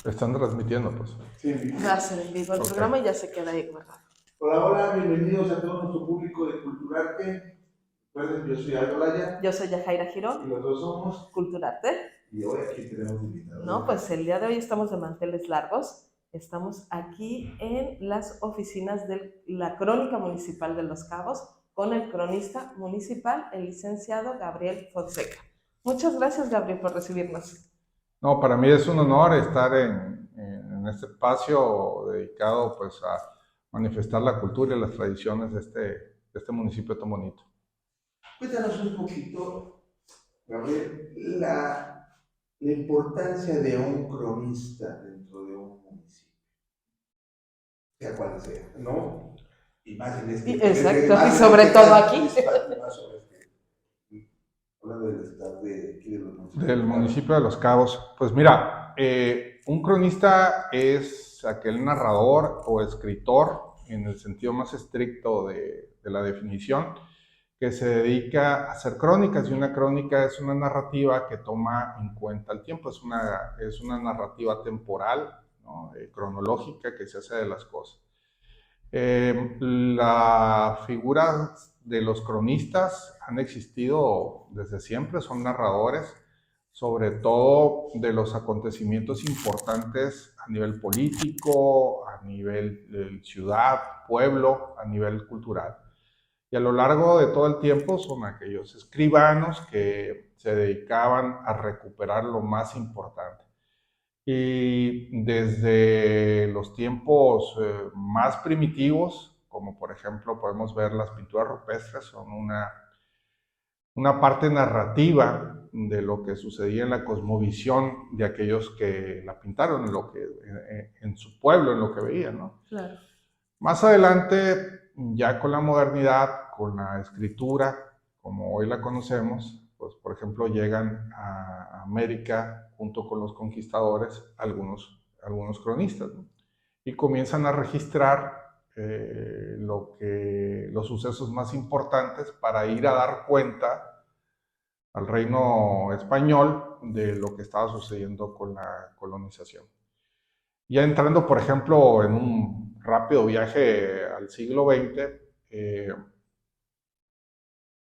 Están transmitiendo, pues. Sí, en vivo. Va a ser en vivo el programa y ya se queda ahí guardado. Hola, hola, bienvenidos a todo nuestro público de Culturarte. Recuerden, yo soy Aldo Laya. Yo soy Yajaira Girón. Y los dos somos Culturarte. Y hoy aquí tenemos invitados. No, pues el día de hoy estamos de manteles largos. Estamos aquí en las oficinas de la Crónica Municipal de Los Cabos con el cronista municipal, el licenciado Gabriel Fonseca. Muchas gracias, Gabriel, por recibirnos. No, para mí es un honor estar en este espacio dedicado pues a manifestar la cultura y las tradiciones de este municipio tan bonito. Cuéntanos un poquito, Gabriel, la importancia de un cronista dentro de un municipio, sea cual sea, ¿no? Y más en este exacto, y sobre todo aquí. Hablando del estado del municipio de Los Cabos. Pues mira, un cronista es aquel narrador o escritor, en el sentido más estricto de la definición, que se dedica a hacer crónicas, y una crónica es una narrativa que toma en cuenta el tiempo, es una narrativa temporal, ¿no? Cronológica, que se hace de las cosas. La figura de los cronistas han existido desde siempre, son narradores, sobre todo de los acontecimientos importantes a nivel político, a nivel ciudad, pueblo, a nivel cultural. Y a lo largo de todo el tiempo son aquellos escribanos que se dedicaban a recuperar lo más importante. Y desde los tiempos más primitivos, como por ejemplo podemos ver las pinturas rupestres, son una parte narrativa de lo que sucedía en la cosmovisión de aquellos que la pintaron, en su pueblo, en lo que veían, ¿no? Claro. Más adelante, ya con la modernidad, con la escritura, como hoy la conocemos, pues por ejemplo llegan a América junto con los conquistadores algunos cronistas, ¿no? Y comienzan a registrar los sucesos más importantes para ir a dar cuenta al reino español de lo que estaba sucediendo con la colonización. Ya entrando, por ejemplo, en un rápido viaje al siglo XX,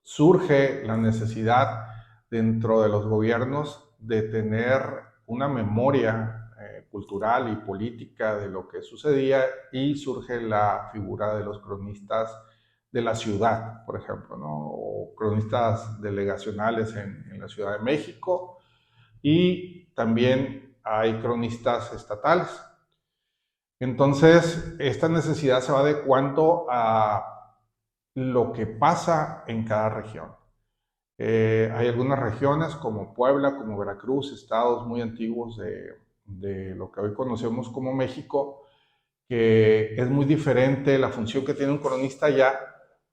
surge la necesidad dentro de los gobiernos de tener una memoria cultural y política de lo que sucedía, y surge la figura de los cronistas de la ciudad, por ejemplo, ¿no? O cronistas delegacionales en la Ciudad de México, y también hay cronistas estatales. Entonces, esta necesidad se va adecuando a lo que pasa en cada región. Hay algunas regiones como Puebla, como Veracruz, estados muy antiguos de lo que hoy conocemos como México, que es muy diferente la función que tiene un cronista allá,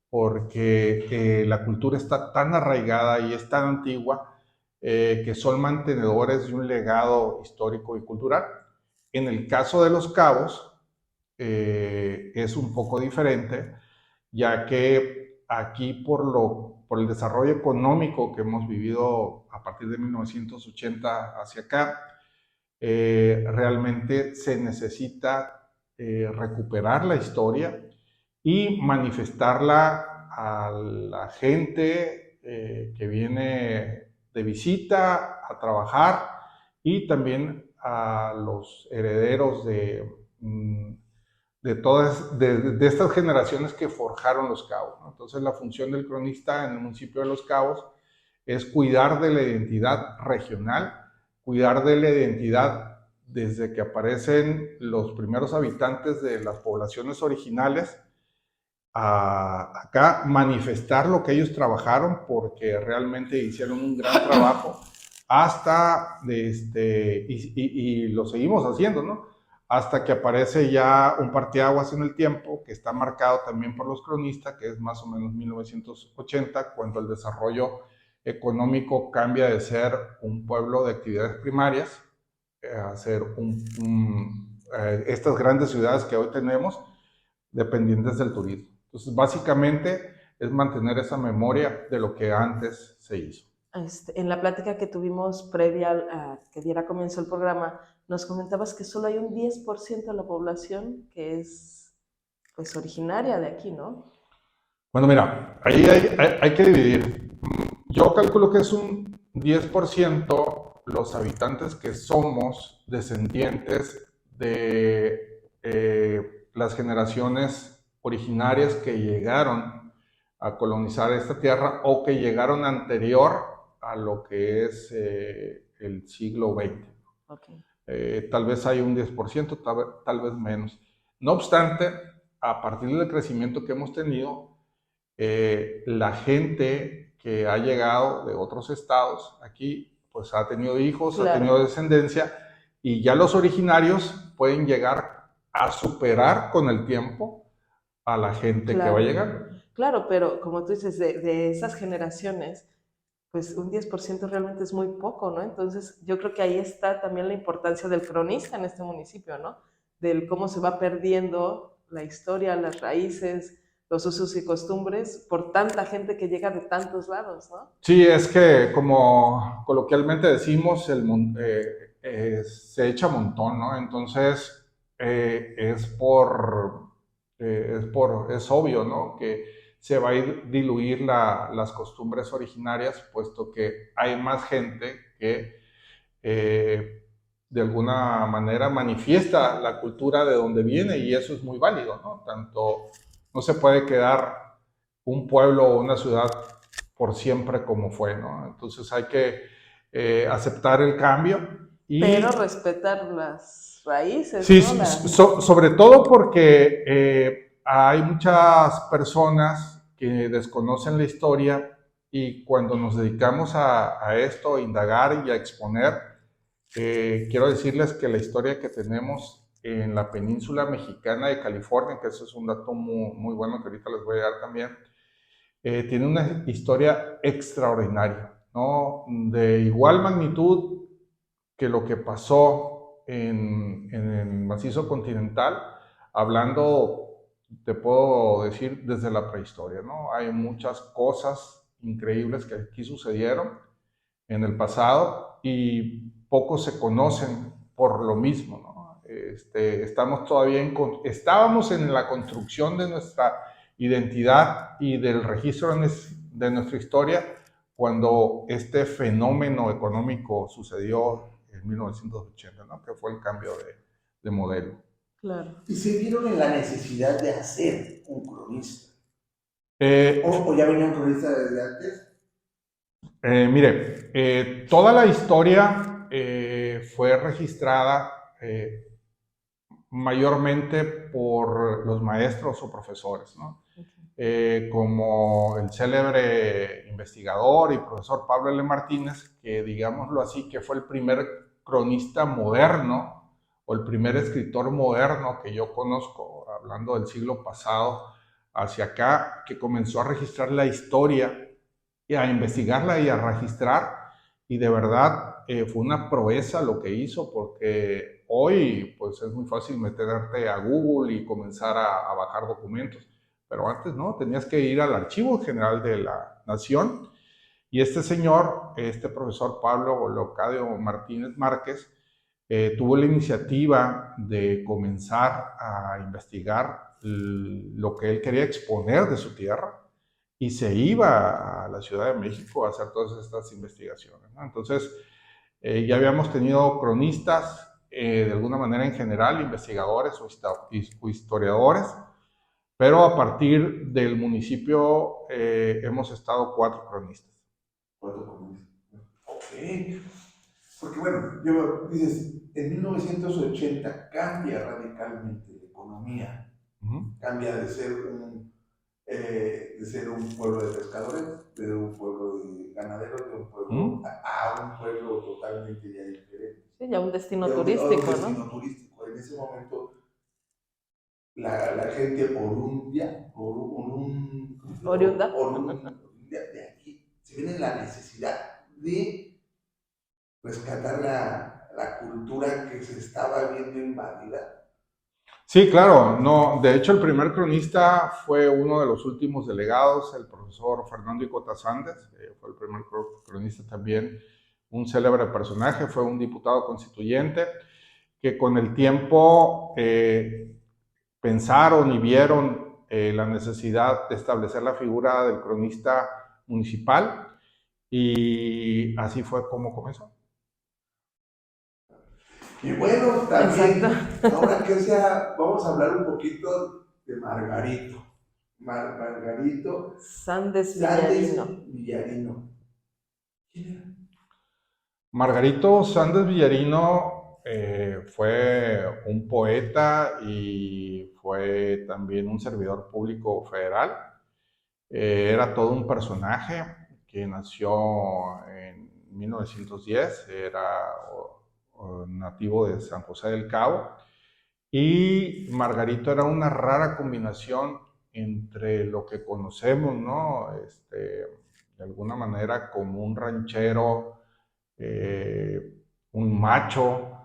porque la cultura está tan arraigada y es tan antigua que son mantenedores de un legado histórico y cultural. En el caso de Los Cabos, es un poco diferente, ya que aquí por el desarrollo económico que hemos vivido a partir de 1980 hacia acá, realmente se necesita recuperar la historia y manifestarla a la gente que viene de visita a trabajar, y también a los herederos de estas generaciones que forjaron Los Cabos, ¿no? Entonces la función del cronista en el municipio de Los Cabos es cuidar de la identidad regional, cuidar de la identidad desde que aparecen los primeros habitantes de las poblaciones originales a acá, manifestar lo que ellos trabajaron, porque realmente hicieron un gran trabajo, y lo seguimos haciendo, ¿no? Hasta que aparece ya un parteaguas en el tiempo, que está marcado también por los cronistas, que es más o menos 1980, cuando el desarrollo económico cambia de ser un pueblo de actividades primarias a ser estas grandes ciudades que hoy tenemos, dependientes del turismo. Entonces, básicamente es mantener esa memoria de lo que antes se hizo. En la plática que tuvimos previa a que diera comienzo el programa, nos comentabas que solo hay un 10% de la población que es pues originaria de aquí, ¿no? Bueno, mira, ahí hay que dividir. Yo calculo que es un 10% los habitantes que somos descendientes de las generaciones originarias que llegaron a colonizar esta tierra o que llegaron anterior a lo que es el siglo XX. Okay. Tal vez hay un 10%, tal vez menos. No obstante, a partir del crecimiento que hemos tenido, la gente que ha llegado de otros estados aquí, pues ha tenido hijos, ha Claro. tenido descendencia, y ya los originarios pueden llegar a superar con el tiempo a la gente que va Claro. llegando. Claro, pero como tú dices, de esas generaciones, pues un 10% realmente es muy poco, ¿no? Entonces yo creo que ahí está también la importancia del cronista en este municipio, ¿no? Del cómo se va perdiendo la historia, las raíces, los usos y costumbres por tanta gente que llega de tantos lados, ¿no? Sí, es que como coloquialmente decimos, se echa montón, ¿no? Entonces, es obvio, ¿no? Que se va a ir diluir las costumbres originarias, puesto que hay más gente que eh, de alguna manera manifiesta la cultura de donde viene y eso es muy válido, ¿no? Tanto no se puede quedar un pueblo o una ciudad por siempre como fue, ¿no? Entonces hay que aceptar el cambio Pero y respetar las raíces, sí, ¿no? sobre todo porque hay muchas personas que desconocen la historia y cuando nos dedicamos a esto, a indagar y a exponer, quiero decirles que la historia que tenemos en la península mexicana de California, que eso es un dato muy, muy bueno que ahorita les voy a dar también, tiene una historia extraordinaria, ¿no? De igual magnitud que lo que pasó en el macizo continental, hablando, te puedo decir, desde la prehistoria, ¿no? Hay muchas cosas increíbles que aquí sucedieron en el pasado y pocos se conocen por lo mismo, ¿no? Estábamos en la construcción de nuestra identidad y del registro de nuestra historia cuando este fenómeno económico sucedió en 1980, ¿no? Que fue el cambio de modelo. Claro. Y se vieron en la necesidad de hacer un cronista. Eh, ¿O ya venía un cronista desde antes? Mire, toda la historia fue registrada mayormente por los maestros o profesores, ¿no? Como el célebre investigador y profesor Pablo L. Martínez, que digámoslo así, que fue el primer cronista moderno o el primer escritor moderno que yo conozco, hablando del siglo pasado hacia acá, que comenzó a registrar la historia y a investigarla y a registrar, y de verdad fue una proeza lo que hizo, porque hoy pues es muy fácil meterte a Google y comenzar a bajar documentos, pero antes no, tenías que ir al Archivo General de la Nación, y este señor, este profesor Pablo Leocadio Martínez Márquez, tuvo la iniciativa de comenzar a investigar lo que él quería exponer de su tierra, y se iba a la Ciudad de México a hacer todas estas investigaciones, ¿no? Entonces, ya habíamos tenido cronistas, de alguna manera en general, investigadores o historiadores, pero a partir del municipio hemos estado 4 cronistas. 4 cronistas. Ok. Porque bueno, dices, en 1980 cambia radicalmente la economía. Cambia de ser un pueblo de pescadores, de un pueblo de ganaderos, de un pueblo a un pueblo totalmente ya diferente. Sí, ya un destino A un turístico, destino ¿no? turístico. En ese momento, la gente orundia, Oriunda. de aquí, se ve en la necesidad de rescatar la cultura que se estaba viendo invadida Sí, claro, no, de hecho el primer cronista fue uno de los últimos delegados, el profesor Fernando Icota Sández, fue el primer cronista también, un célebre personaje, fue un diputado constituyente que con el tiempo pensaron y vieron la necesidad de establecer la figura del cronista municipal y así fue como comenzó. Y bueno, Exacto. también, ahora que sea, vamos a hablar un poquito de Margarito. Margarito Sandes Sández Villarino. Villarino. ¿Quién era? Margarito Sández Villarino fue un poeta y fue también un servidor público federal. Era todo un personaje que nació en 1910, era nativo de San José del Cabo. Y Margarito era una rara combinación entre lo que conocemos, ¿no? De alguna manera como un ranchero, eh, un macho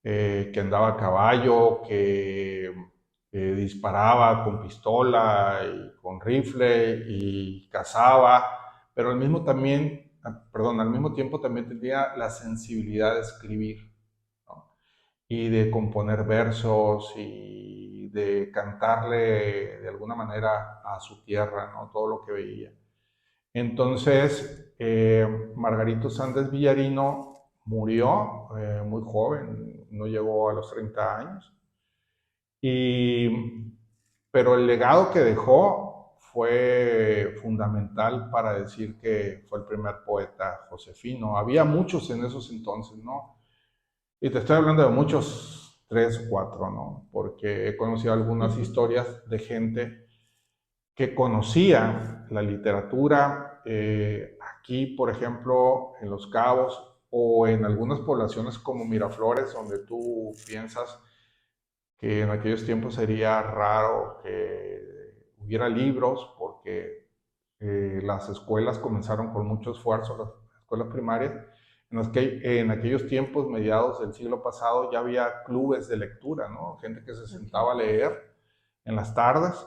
que andaba a caballo, que disparaba con pistola y con rifle y cazaba, pero al mismo tiempo también tenía la sensibilidad de escribir, ¿no? Y de componer versos y de cantarle de alguna manera a su tierra, ¿no? Todo lo que veía. Entonces, Margarito Sández Villarino murió muy joven, no llegó a los 30 años, y, pero el legado que dejó fue fundamental para decir que fue el primer poeta josefino. Había muchos en esos entonces, ¿no? Y te estoy hablando de muchos, tres, cuatro, ¿no? Porque he conocido algunas historias de gente que conocía la literatura aquí, por ejemplo, en Los Cabos o en algunas poblaciones como Miraflores, donde tú piensas que en aquellos tiempos sería raro que hubiera libros porque las escuelas comenzaron con mucho esfuerzo, las escuelas primarias, en las que en aquellos tiempos, mediados del siglo pasado, ya había clubes de lectura, ¿no? Gente que se sentaba a leer en las tardes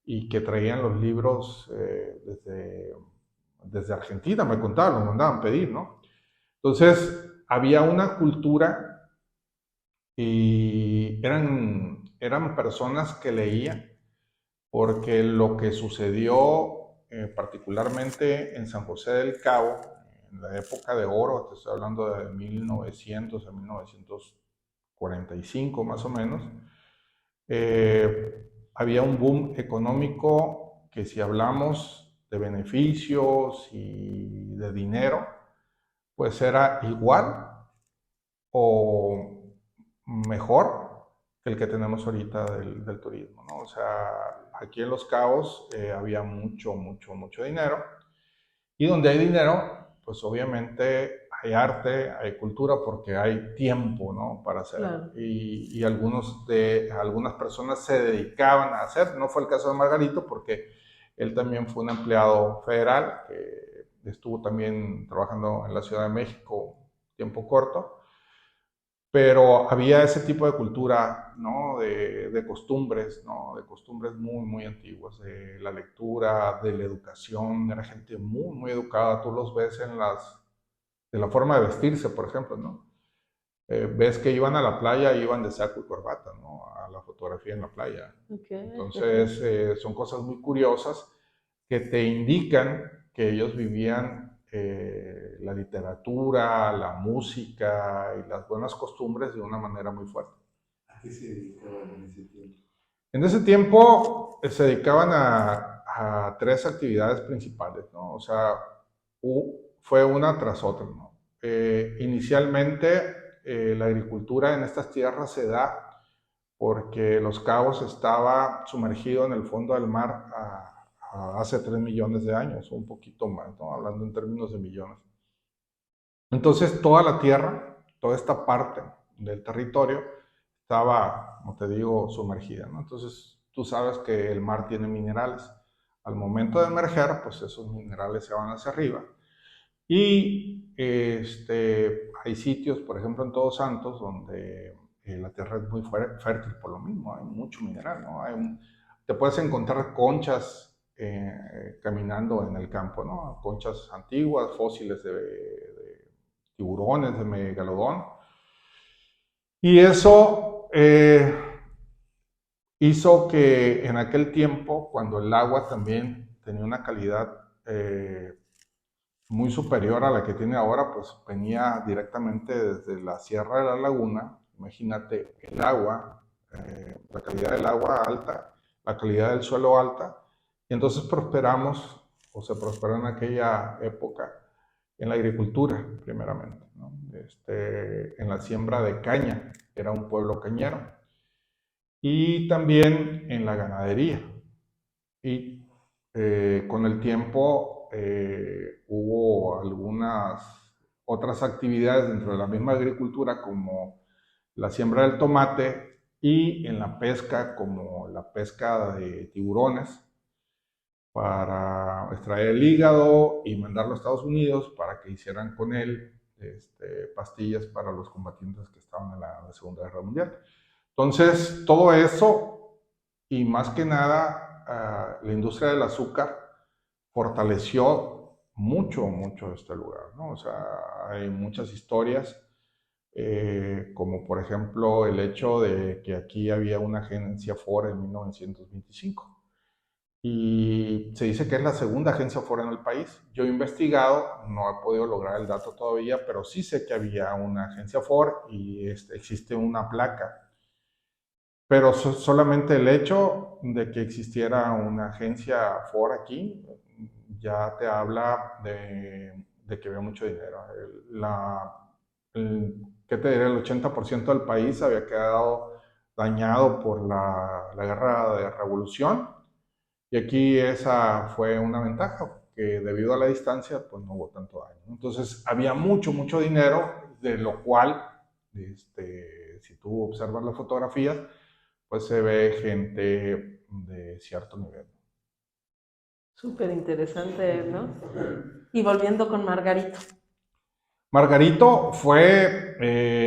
y que traían los libros desde Argentina, me contaban, los mandaban pedir, ¿no? Entonces, había una cultura y eran personas que leían, porque lo que sucedió particularmente en San José del Cabo, en la época de oro, te estoy hablando de 1900 a 1945 más o menos, había un boom económico que si hablamos de beneficios y de dinero, pues era igual o mejor que el que tenemos ahorita del turismo, ¿no? O sea, aquí en Los Cabos había mucho dinero. Y donde hay dinero, pues obviamente hay arte, hay cultura, porque hay tiempo, ¿no? Para hacer. Claro. Y algunas personas se dedicaban a hacer. No fue el caso de Margarito, porque él también fue un empleado federal, que estuvo también trabajando en la Ciudad de México tiempo corto, pero había ese tipo de cultura, ¿no? De costumbres, ¿no? De costumbres muy antiguas, de la lectura, de la educación, era gente muy educada, tú los ves de la forma de vestirse, por ejemplo, ¿no? Ves que iban a la playa, iban de saco y corbata, ¿no? A la fotografía en la playa. Okay. Entonces, son cosas muy curiosas que te indican que ellos vivían la literatura, la música y las buenas costumbres de una manera muy fuerte. ¿A qué se dedicaban en ese tiempo? En ese tiempo se dedicaban a tres actividades principales, ¿no? O sea, fue una tras otra, ¿no? Inicialmente, la agricultura en estas tierras se da porque Los Cabos estaba sumergido en el fondo del mar hace 3 millones de años, o un poquito más, ¿no? Hablando en términos de millones. Entonces, toda la tierra, toda esta parte del territorio, estaba, como te digo, sumergida, ¿no? Entonces, tú sabes que el mar tiene minerales. Al momento de emerger, pues esos minerales se van hacia arriba. Y hay sitios, por ejemplo, en Todos Santos, donde la tierra es muy fértil por lo mismo, hay mucho mineral, ¿no? Te puedes encontrar conchas caminando en el campo, ¿no? Conchas antiguas, fósiles de tiburones, de megalodón. Y eso hizo que en aquel tiempo, cuando el agua también tenía una calidad muy superior a la que tiene ahora, pues venía directamente desde la Sierra de la Laguna. Imagínate el agua, la calidad del agua alta, la calidad del suelo alta, y entonces prosperamos, o se prosperó en aquella época, en la agricultura, primeramente, ¿no? En la siembra de caña, era un pueblo cañero, y también en la ganadería. Y con el tiempo hubo algunas otras actividades dentro de la misma agricultura, como la siembra del tomate y en la pesca, como la pesca de tiburones, para extraer el hígado y mandarlo a Estados Unidos para que hicieran con él pastillas para los combatientes que estaban en la Segunda Guerra Mundial. Entonces, todo eso, y más que nada, la industria del azúcar fortaleció mucho este lugar, ¿no? O sea, hay muchas historias, como por ejemplo el hecho de que aquí había una agencia Ford en 1925. Y se dice que es la segunda agencia Ford en el país. Yo he investigado, no he podido lograr el dato todavía, pero sí sé que había una agencia Ford y existe una placa. Pero solamente el hecho de que existiera una agencia Ford aquí ya te habla de que había mucho dinero. ¿Qué te diré? El 80% del país había quedado dañado por la guerra de revolución, y aquí esa fue una ventaja, que debido a la distancia pues no hubo tanto daño. Entonces había mucho dinero, de lo cual, si tú observas las fotografías, pues se ve gente de cierto nivel. Súper interesante, ¿no? Y volviendo con Margarito. Margarito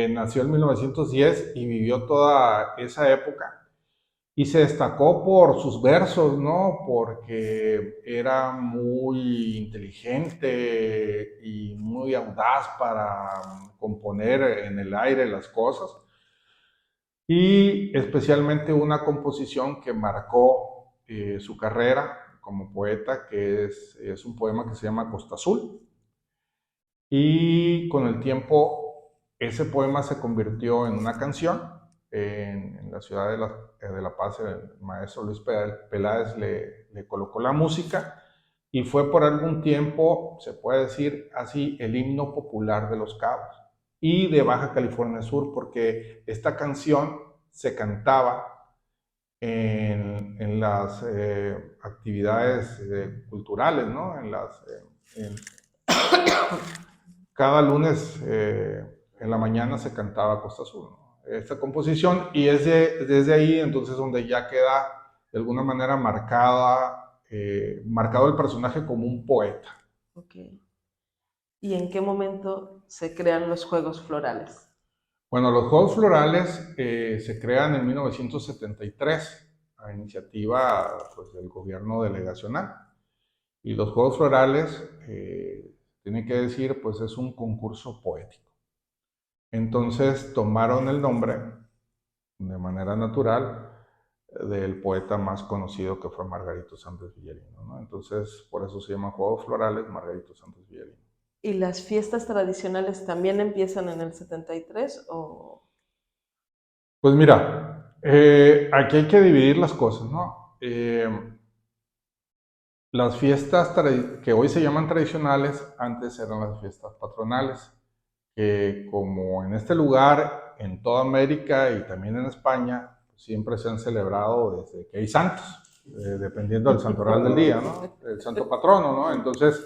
nació en 1910 y vivió toda esa época. Y se destacó por sus versos, ¿no? Porque era muy inteligente y muy audaz para componer en el aire las cosas. Y especialmente una composición que marcó su carrera como poeta, que es un poema que se llama Costa Azul. Y con el tiempo ese poema se convirtió en una canción. En la ciudad de La Paz, el maestro Luis Peláez le colocó la música y fue por algún tiempo, se puede decir así, el himno popular de Los Cabos y de Baja California Sur, porque esta canción se cantaba en las actividades culturales, ¿no? Cada lunes en la mañana se cantaba Costa Azul, ¿no? Esta composición, y es desde ahí entonces donde ya queda de alguna manera marcado el personaje como un poeta. Ok. ¿Y en qué momento se crean los Juegos Florales? Bueno, los Juegos Florales se crean en 1973 a iniciativa pues, del gobierno delegacional. Y los Juegos Florales, tiene que decir, pues es un concurso poético. Entonces tomaron el nombre, de manera natural, del poeta más conocido, que fue Margarito Santos Villarino, ¿no? Entonces, por eso se llama Juegos Florales Margarito Santos Villarino. ¿Y las fiestas tradicionales también empiezan en el 73 o...? Pues mira, aquí hay que dividir las cosas, ¿no? Las fiestas que hoy se llaman tradicionales, antes eran las fiestas patronales, que como en este lugar, en toda América y también en España, siempre se han celebrado desde que hay santos, dependiendo del santoral del día, ¿no? El santo patrono, ¿no? Entonces,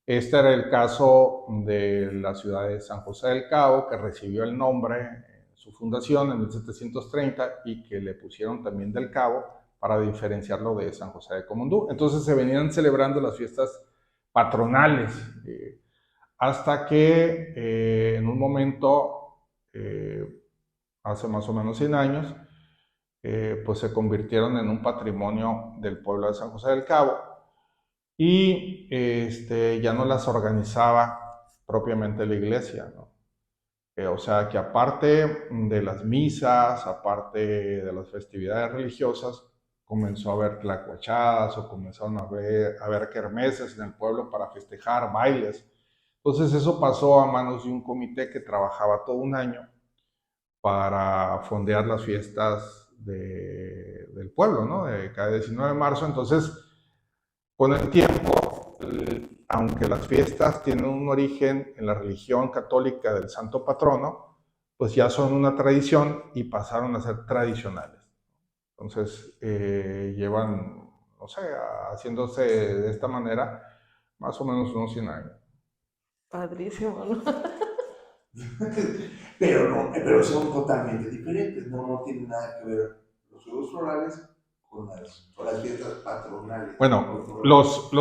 este era el caso de la ciudad de San José del Cabo, que recibió el nombre en su fundación en 1730 y que le pusieron también del Cabo para diferenciarlo de San José de Comondú. Entonces se venían celebrando las fiestas patronales, hasta que en un momento hace más o menos 100 años, pues se convirtieron en un patrimonio del pueblo de San José del Cabo y ya no las organizaba propiamente la iglesia, ¿no? O sea, que aparte de las misas, aparte de las festividades religiosas, comenzó a haber tlacuachadas o comenzaron a haber kermeses en el pueblo para festejar, bailes. Entonces eso pasó a manos de un comité que trabajaba todo un año para fondear las fiestas del pueblo, ¿no? De cada 19 de marzo. Entonces, con el tiempo, aunque las fiestas tienen un origen en la religión católica del santo patrono, pues ya son una tradición y pasaron a ser tradicionales. Entonces, llevan, no sé, haciéndose de esta manera más o menos unos 100 años. Padrísimo, ¿no? pero son totalmente diferentes, no tienen nada que ver los juegos florales con las fiestas patronales. Bueno, los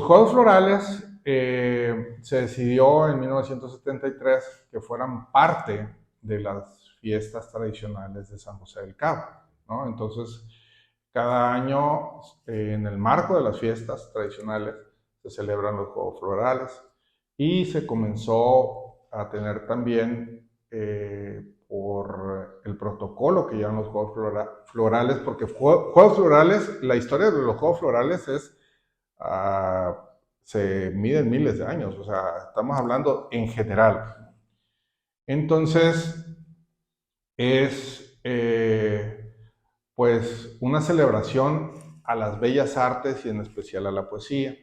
Juegos Florales se decidió en 1973 que fueran parte de las fiestas tradicionales de San José del Cabo, ¿no? Entonces, cada año, en el marco de las fiestas tradicionales, se celebran los Juegos Florales y se comenzó a tener también por el protocolo que llevan los Juegos Florales, porque Juegos Florales, la historia de los Juegos Florales se mide en miles de años, o sea, estamos hablando en general. Entonces, es pues una celebración a las bellas artes y en especial a la poesía,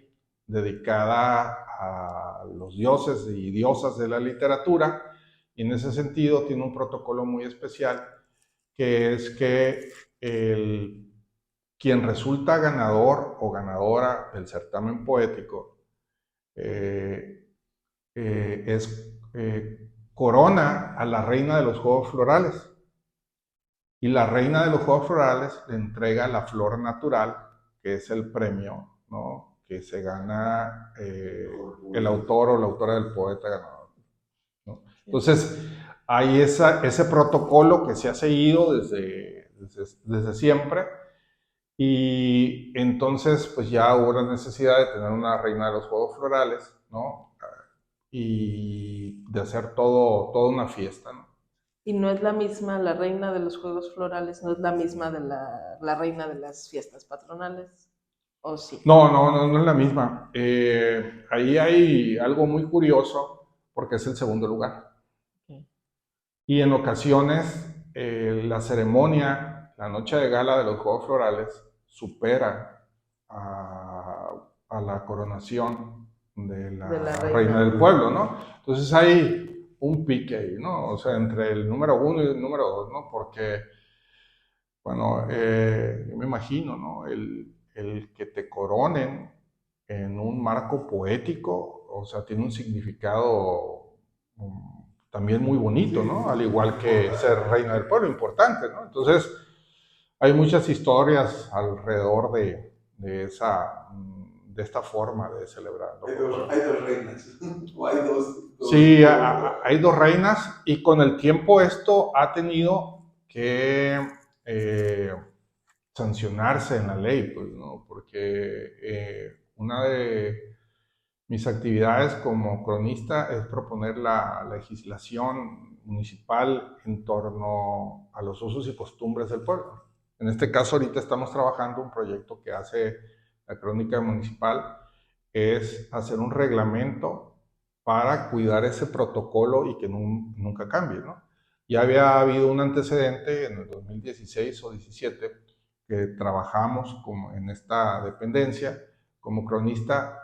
dedicada a los dioses y diosas de la literatura, y en ese sentido tiene un protocolo muy especial, que es que quien resulta ganador o ganadora del certamen poético corona a la reina de los Juegos Florales. Y la reina de los Juegos Florales le entrega la flor natural, que es el premio, ¿no?, que se gana el autor o la autora del poeta ganador, ¿no? Entonces, hay ese protocolo que se ha seguido desde siempre, y entonces pues ya hubo la necesidad de tener una reina de los Juegos Florales, ¿no?, y de hacer toda una fiesta, ¿no? Y no es la misma, la reina de los Juegos Florales, no es la misma de la reina de las fiestas patronales, ¿o sí? No es la misma. Ahí hay algo muy curioso porque es el segundo lugar. Okay. Y en ocasiones la ceremonia, la noche de gala de los Juegos Florales, supera a la coronación de la reina del pueblo, ¿no? Entonces hay un pique ahí, ¿no? O sea, entre el número 1 y el número 2, ¿no? Porque, bueno, yo me imagino, ¿no?, el que te coronen en un marco poético, o sea, tiene un significado también muy bonito, ¿no? Al igual que ser reina del pueblo, importante, ¿no? Entonces, hay muchas historias alrededor de esta forma de celebrar, ¿no? Hay dos reinas, o hay dos. Sí, hay dos reinas, y con el tiempo esto ha tenido que sancionarse en la ley, pues, ¿no? Porque una de mis actividades como cronista es proponer la legislación municipal en torno a los usos y costumbres del pueblo. En este caso, ahorita estamos trabajando un proyecto que hace la crónica municipal, es hacer un reglamento para cuidar ese protocolo y que nunca cambie, ¿no? Ya había habido un antecedente en el 2016 o 17 que trabajamos en esta dependencia como cronista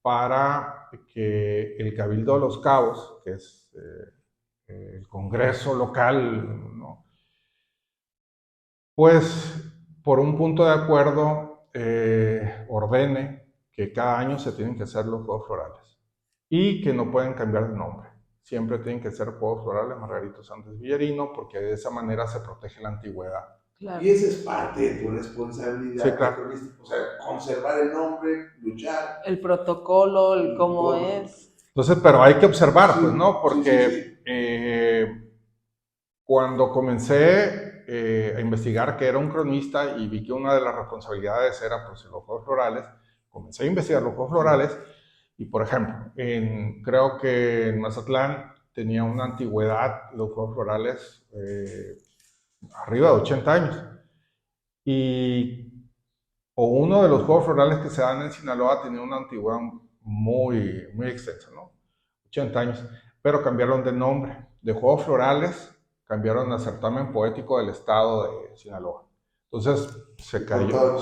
para que el Cabildo de los Cabos, que es el Congreso local, ¿no?, pues por un punto de acuerdo ordene que cada año se tienen que hacer los Juegos Florales y que no pueden cambiar de nombre. Siempre tienen que ser Juegos Florales Margarito Sánchez Villarino, porque de esa manera se protege la antigüedad. Claro. Y esa es parte de tu responsabilidad. Sí, claro. O sea, conservar el nombre, luchar. El protocolo, el cómo es. Entonces, pero hay que observar, pues, ¿no? Porque Cuando comencé a investigar qué era un cronista y vi que una de las responsabilidades era pues, los juegos florales, comencé a investigar los juegos florales y, por ejemplo, creo que en Mazatlán tenía una antigüedad los juegos florales arriba de 80 años. O uno de los juegos florales que se dan en Sinaloa tenía una antigüedad muy, muy extensa, ¿no? 80 años, pero cambiaron de nombre. De juegos florales cambiaron a certamen poético del estado de Sinaloa. Entonces se cayó.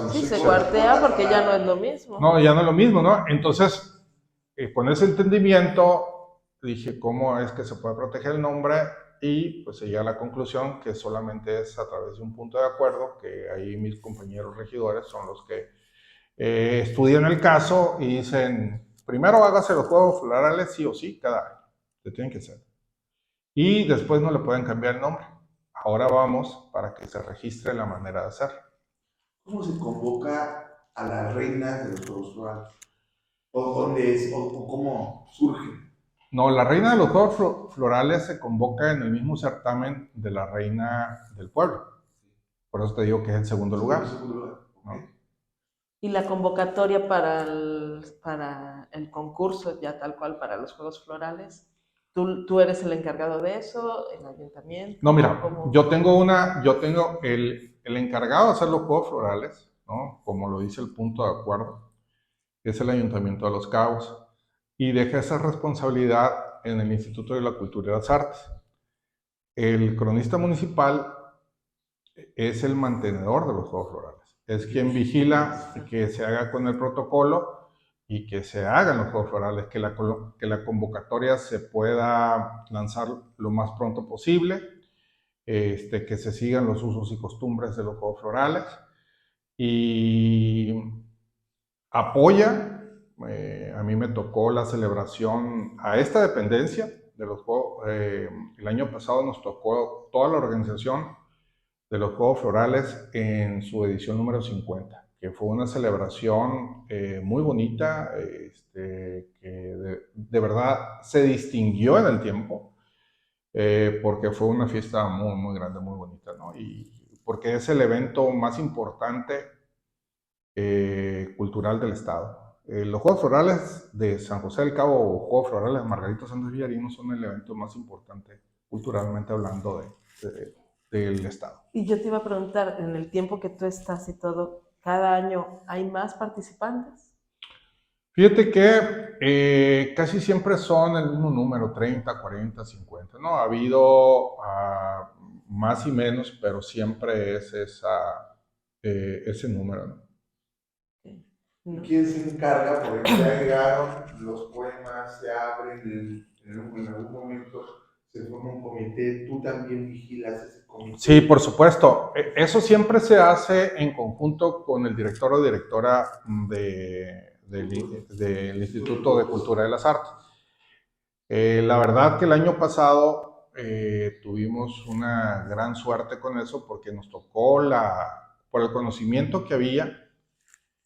Sí, se cuartea porque ya no es lo mismo. No, ya no es lo mismo, ¿no? Entonces, con ese entendimiento, dije, ¿cómo es que se puede proteger el nombre? Y pues se llega a la conclusión que solamente es a través de un punto de acuerdo, que ahí mis compañeros regidores son los que estudian el caso y dicen, primero hágase los juegos florales sí o sí cada año, se tienen que hacer. Y después no le pueden cambiar el nombre. Ahora vamos para que se registre la manera de hacer. ¿Cómo se convoca a las reinas de los juegos florales? ¿O dónde es? ¿O cómo surge? No, la reina de los juegos florales se convoca en el mismo certamen de la reina del pueblo. Por eso te digo que es el segundo lugar. ¿No? Y la convocatoria para el concurso, ya tal cual para los Juegos Florales, ¿tú eres el encargado de eso, el ayuntamiento? No, mira, yo tengo el encargado de hacer los Juegos Florales, ¿no? Como lo dice el punto de acuerdo, es el Ayuntamiento de Los Cabos, y deja esa responsabilidad en el Instituto de la Cultura y las Artes. El cronista municipal es el mantenedor de los Juegos Florales. Es quien vigila que se haga con el protocolo y que se hagan los Juegos Florales, que la convocatoria se pueda lanzar lo más pronto posible, que se sigan los usos y costumbres de los Juegos Florales y apoya. A mí me tocó la celebración a esta dependencia de los Juegos. El año pasado nos tocó toda la organización de los Juegos Florales en su edición número 50, que fue una celebración muy bonita, que de verdad se distinguió en el tiempo, porque fue una fiesta muy, muy grande, muy bonita, ¿no? Y porque es el evento más importante cultural del estado. Los Juegos Florales de San José del Cabo o Juegos Florales de Margarito Sánchez Villarino son el evento más importante culturalmente hablando del estado. Y yo te iba a preguntar, en el tiempo que tú estás y todo, ¿cada año hay más participantes? Fíjate que casi siempre son el mismo número, 30, 40, 50, ¿no? Ha habido más y menos, pero siempre es ese número, ¿no? ¿Quién se encarga? Por ejemplo, ya llegaron los poemas, se abren en algún momento, se forma un comité, tú también vigilas ese comité. Sí, por supuesto. Eso siempre se hace en conjunto con el director o directora del Instituto de Cultura de las Artes. La verdad que el año pasado tuvimos una gran suerte con eso porque nos tocó, por el conocimiento que había,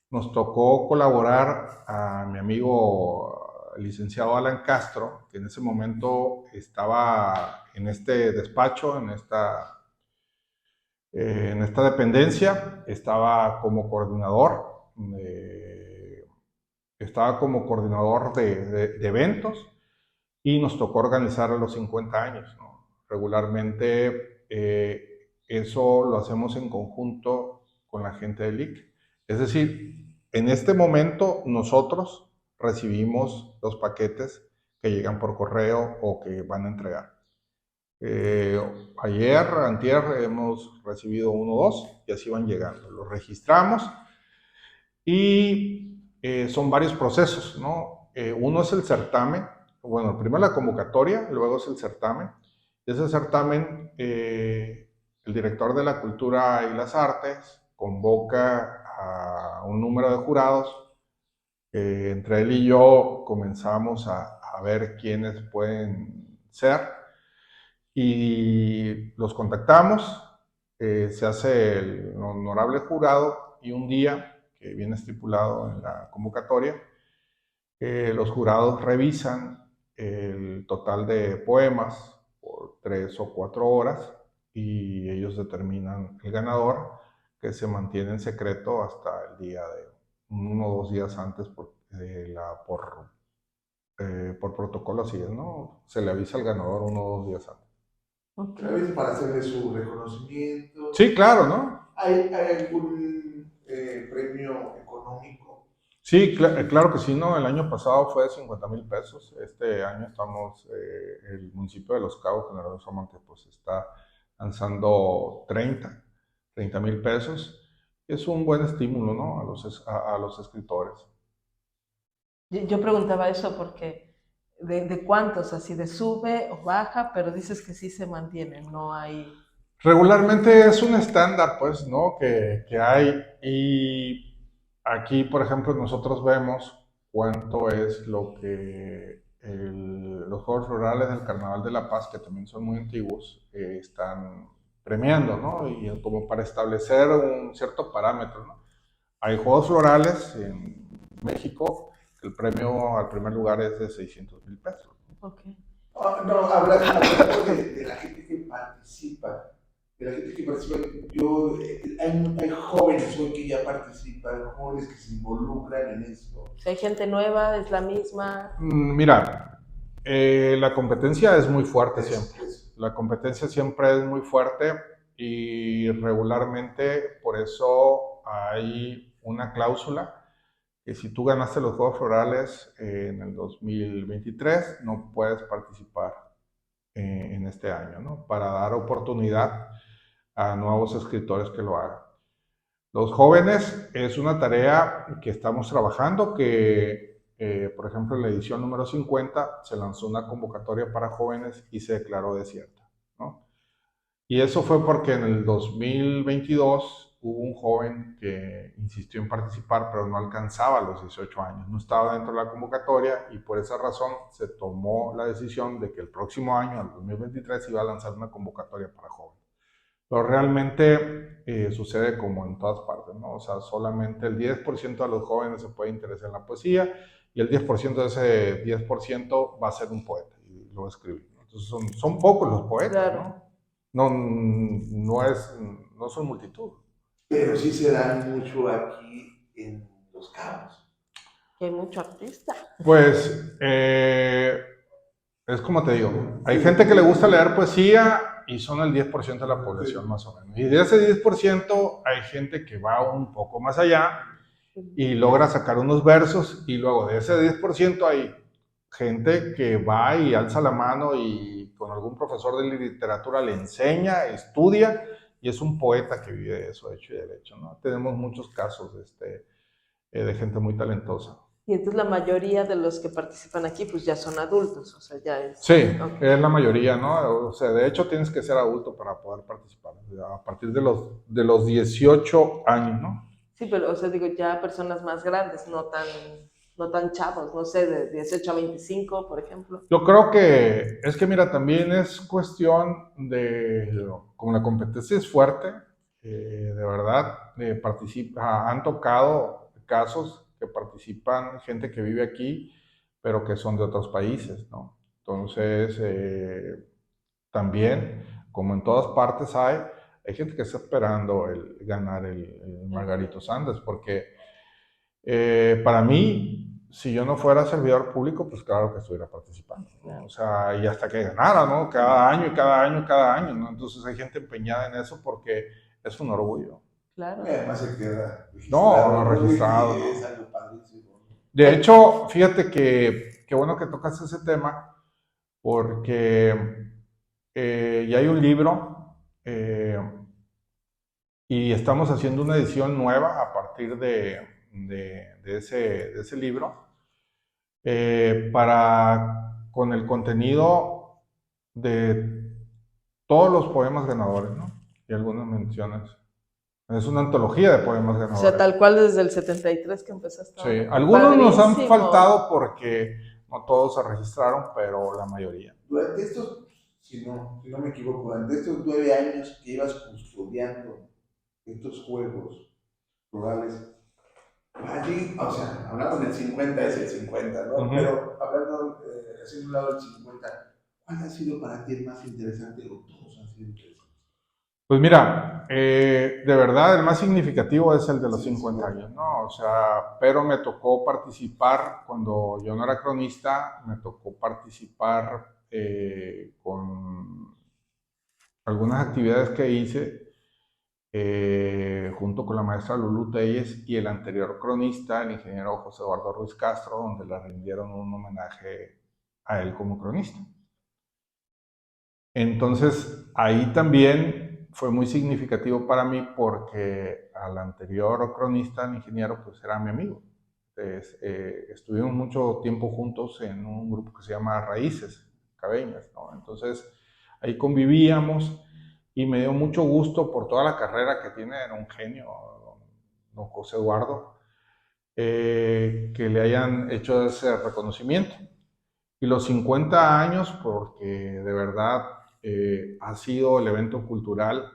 nos tocó colaborar a mi amigo el licenciado Alan Castro, que en ese momento estaba en este despacho, en esta dependencia, estaba como coordinador de eventos y nos tocó organizar a los 50 años, ¿no? Regularmente eso lo hacemos en conjunto con la gente del IC. Es decir, en este momento nosotros recibimos los paquetes que llegan por correo o que van a entregar. Antier, hemos recibido 1 o 2 y así van llegando. Los registramos y son varios procesos, ¿no? Uno es el certamen. Bueno, primero la convocatoria, luego es el certamen. Ese certamen, el director de la Cultura y las Artes convoca a un número de jurados. Entre él y yo comenzamos a ver quiénes pueden ser y los contactamos. Se hace el honorable jurado y un día que viene estipulado en la convocatoria, los jurados revisan el total de poemas por 3 o 4 horas y ellos determinan el ganador, que se mantiene en secreto hasta el día de 1 o 2 días antes por protocolo, así es, ¿no? Se le avisa al ganador 1 o 2 días antes. Okay. Para hacerle su reconocimiento. Sí, claro, ¿no? ¿Hay algún premio económico? Sí, claro que sí, ¿no? El año pasado fue de 50,000 pesos. Este año el municipio de Los Cabos, General Usamonte, pues está lanzando 30,000 pesos. Es un buen estímulo, ¿no? A los escritores. Yo preguntaba eso porque de cuántos, así de sube o baja, pero dices que sí se mantiene, no hay... Regularmente es un estándar, pues, ¿no? Que hay. Y aquí, por ejemplo, nosotros vemos cuánto es lo que los Juegos Florales del Carnaval de la Paz, que también son muy antiguos, están premiando, ¿no? Y como para establecer un cierto parámetro, ¿no? Hay Juegos Florales en México, el premio al primer lugar es de 600,000 pesos. Okay. No, hablando de la gente que participa. De la gente que participa, hay jóvenes hoy que ya participan, jóvenes que se involucran en esto. Si hay gente nueva, es la misma. Mira, la competencia es muy fuerte siempre. La competencia siempre es muy fuerte y regularmente por eso hay una cláusula que si tú ganaste los Juegos Florales en el 2023 no puedes participar en este año, ¿no? Para dar oportunidad a nuevos escritores que lo hagan. Los jóvenes es una tarea que estamos trabajando, por ejemplo, en la edición número 50 se lanzó una convocatoria para jóvenes y se declaró desierta, ¿no? Y eso fue porque en el 2022 hubo un joven que insistió en participar, pero no alcanzaba los 18 años, no estaba dentro de la convocatoria y por esa razón se tomó la decisión de que el próximo año, el 2023, se iba a lanzar una convocatoria para jóvenes. Pero realmente sucede como en todas partes, ¿no? O sea, solamente el 10% de los jóvenes se puede interesar en la poesía y el 10% de ese 10% va a ser un poeta y lo va a escribir, ¿no? Entonces son pocos los poetas, Claro. ¿no? No son multitud. Pero sí se dan mucho aquí en Los Cabos. Que hay mucho artista. Pues es como te digo, hay gente que le gusta leer poesía y son el 10% de la población más o menos. Y de ese 10% hay gente que va un poco más allá y logra sacar unos versos y luego de ese 10% hay gente que va y alza la mano y con algún profesor de literatura le enseña, estudia y es un poeta que vive de eso, hecho y derecho, ¿no? Tenemos muchos casos de gente muy talentosa. Y entonces la mayoría de los que participan aquí pues ya son adultos, o sea, ya es... Sí, okay. Es la mayoría, ¿no? O sea, de hecho tienes que ser adulto para poder participar, a partir de los 18 años, ¿no? Sí, pero, o sea, digo, ya personas más grandes, no tan chavos, no sé, de 18 a 25, por ejemplo. Yo creo que, mira, también es cuestión como la competencia es fuerte, de verdad, han tocado casos que participan gente que vive aquí, pero que son de otros países, ¿no? Entonces, también, como en todas partes hay gente que está esperando ganar el Margarito Sanders, porque para mí, si yo no fuera servidor público, pues claro que estuviera participando, ¿no? O sea, y hasta que ganara, ¿no? Cada año, cada año, cada año, ¿no? Entonces hay gente empeñada en eso porque es un orgullo. Claro. Y además se queda registrado. No, registrado. Y es algo padrísimo. De hecho, fíjate que qué bueno que tocas ese tema, porque ya hay un libro y estamos haciendo una edición nueva a partir de ese libro con el contenido de todos los poemas ganadores, ¿no? Y algunas menciones. Es una antología de poemas ganadores. O sea, tal cual desde el 73 que empezaste. Sí, algunos nos han faltado porque no todos se registraron, pero la mayoría. Durante estos, si no me equivoco, durante estos 9 años que ibas custodiando estos juegos rurales, allí, o sea, hablamos del 50, es el 50, ¿no? Pero hablando, haciendo un lado del 50, ¿Cuál ha sido para ti el más interesante o todos han sido interesantes? Pues mira, de verdad el más significativo es el de los Sí, 50 sí. años, ¿no? O sea, pero me tocó participar, cuando yo no era cronista, me tocó participar con algunas actividades que hice junto con la maestra Lulu Telles y el anterior cronista, el ingeniero José Eduardo Ruiz Castro, donde le rindieron un homenaje a él como cronista. Entonces, ahí también fue muy significativo para mí porque al anterior cronista, el ingeniero, pues era mi amigo. Entonces, estuvimos mucho tiempo juntos en un grupo que se llama Raíces Cabeñas, ¿no? Entonces, ahí convivíamos y me dio mucho gusto por toda la carrera que tiene, era un genio, don José Eduardo, que le hayan hecho ese reconocimiento. Y los 50 años, porque de verdad ha sido el evento cultural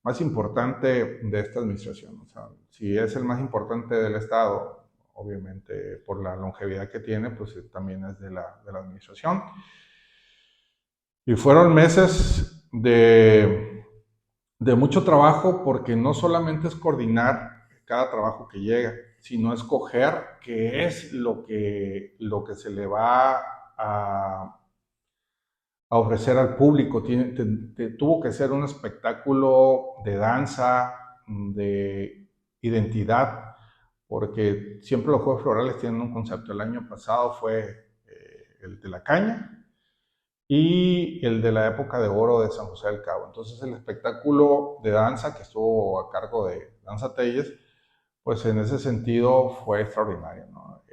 más importante de esta administración. O sea, si es el más importante del Estado, obviamente por la longevidad que tiene, pues también es de la administración. Y fueron meses de mucho trabajo porque no solamente es coordinar cada trabajo que llega, sino escoger qué es lo que se le va a ofrecer al público. Tuvo que ser un espectáculo de danza, de identidad, porque siempre los Juegos Florales tienen un concepto. El año pasado fue el de la caña y el de la época de oro de San José del Cabo. Entonces el espectáculo de danza que estuvo a cargo de Danza Telles, pues en ese sentido fue extraordinario, ¿no?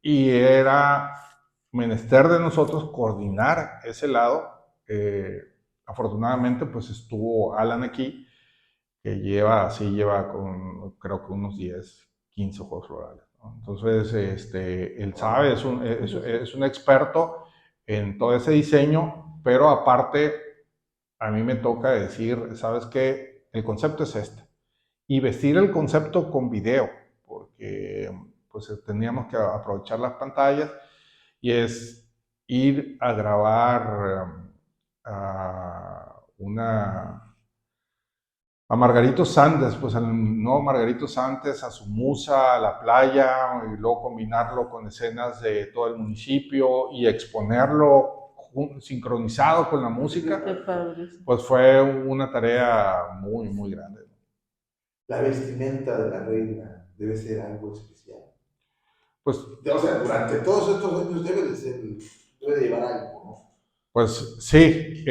Y era menester de nosotros coordinar ese lado. Afortunadamente, pues estuvo Alan aquí, que lleva con, creo que unos 10, 15 juegos florales, ¿no? Entonces, él sabe, es un experto en todo ese diseño, pero aparte, a mí me toca decir, ¿sabes qué? El concepto es este. Y vestir el concepto con video, porque pues teníamos que aprovechar las pantallas y es ir a grabar a Margarito Santos, pues al nuevo Margarito Santos, a su musa, a la playa, y luego combinarlo con escenas de todo el municipio y exponerlo sincronizado con la música, pues fue una tarea muy, muy grande. La vestimenta de la reina debe ser algo especial. Pues, O sea, durante todos estos años debe de llevar algo, ¿no? pues sí,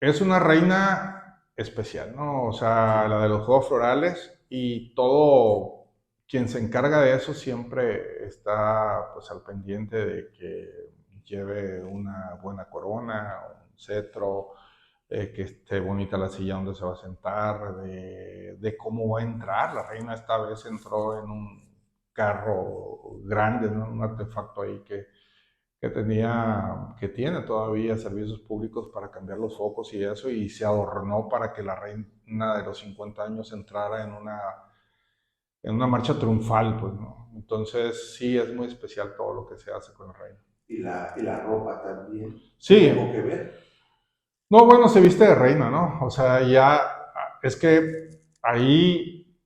es una reina especial, ¿no? O sea, la de los Juegos Florales, y todo quien se encarga de eso siempre está pues al pendiente de que lleve una buena corona, un cetro, que esté bonita la silla donde se va a sentar, de cómo va a entrar. La reina esta vez entró en un carro grande, ¿no? Un artefacto ahí que tiene todavía servicios públicos para cambiar los focos y eso, y se adornó para que la reina de los 50 años entrara en una marcha triunfal, pues, ¿no? Entonces sí, es muy especial todo lo que se hace con la reina. Y la ropa también. Sí. ¿Tiene algo que ver? No, bueno, se viste de reina, ¿no? O sea, ya es que ahí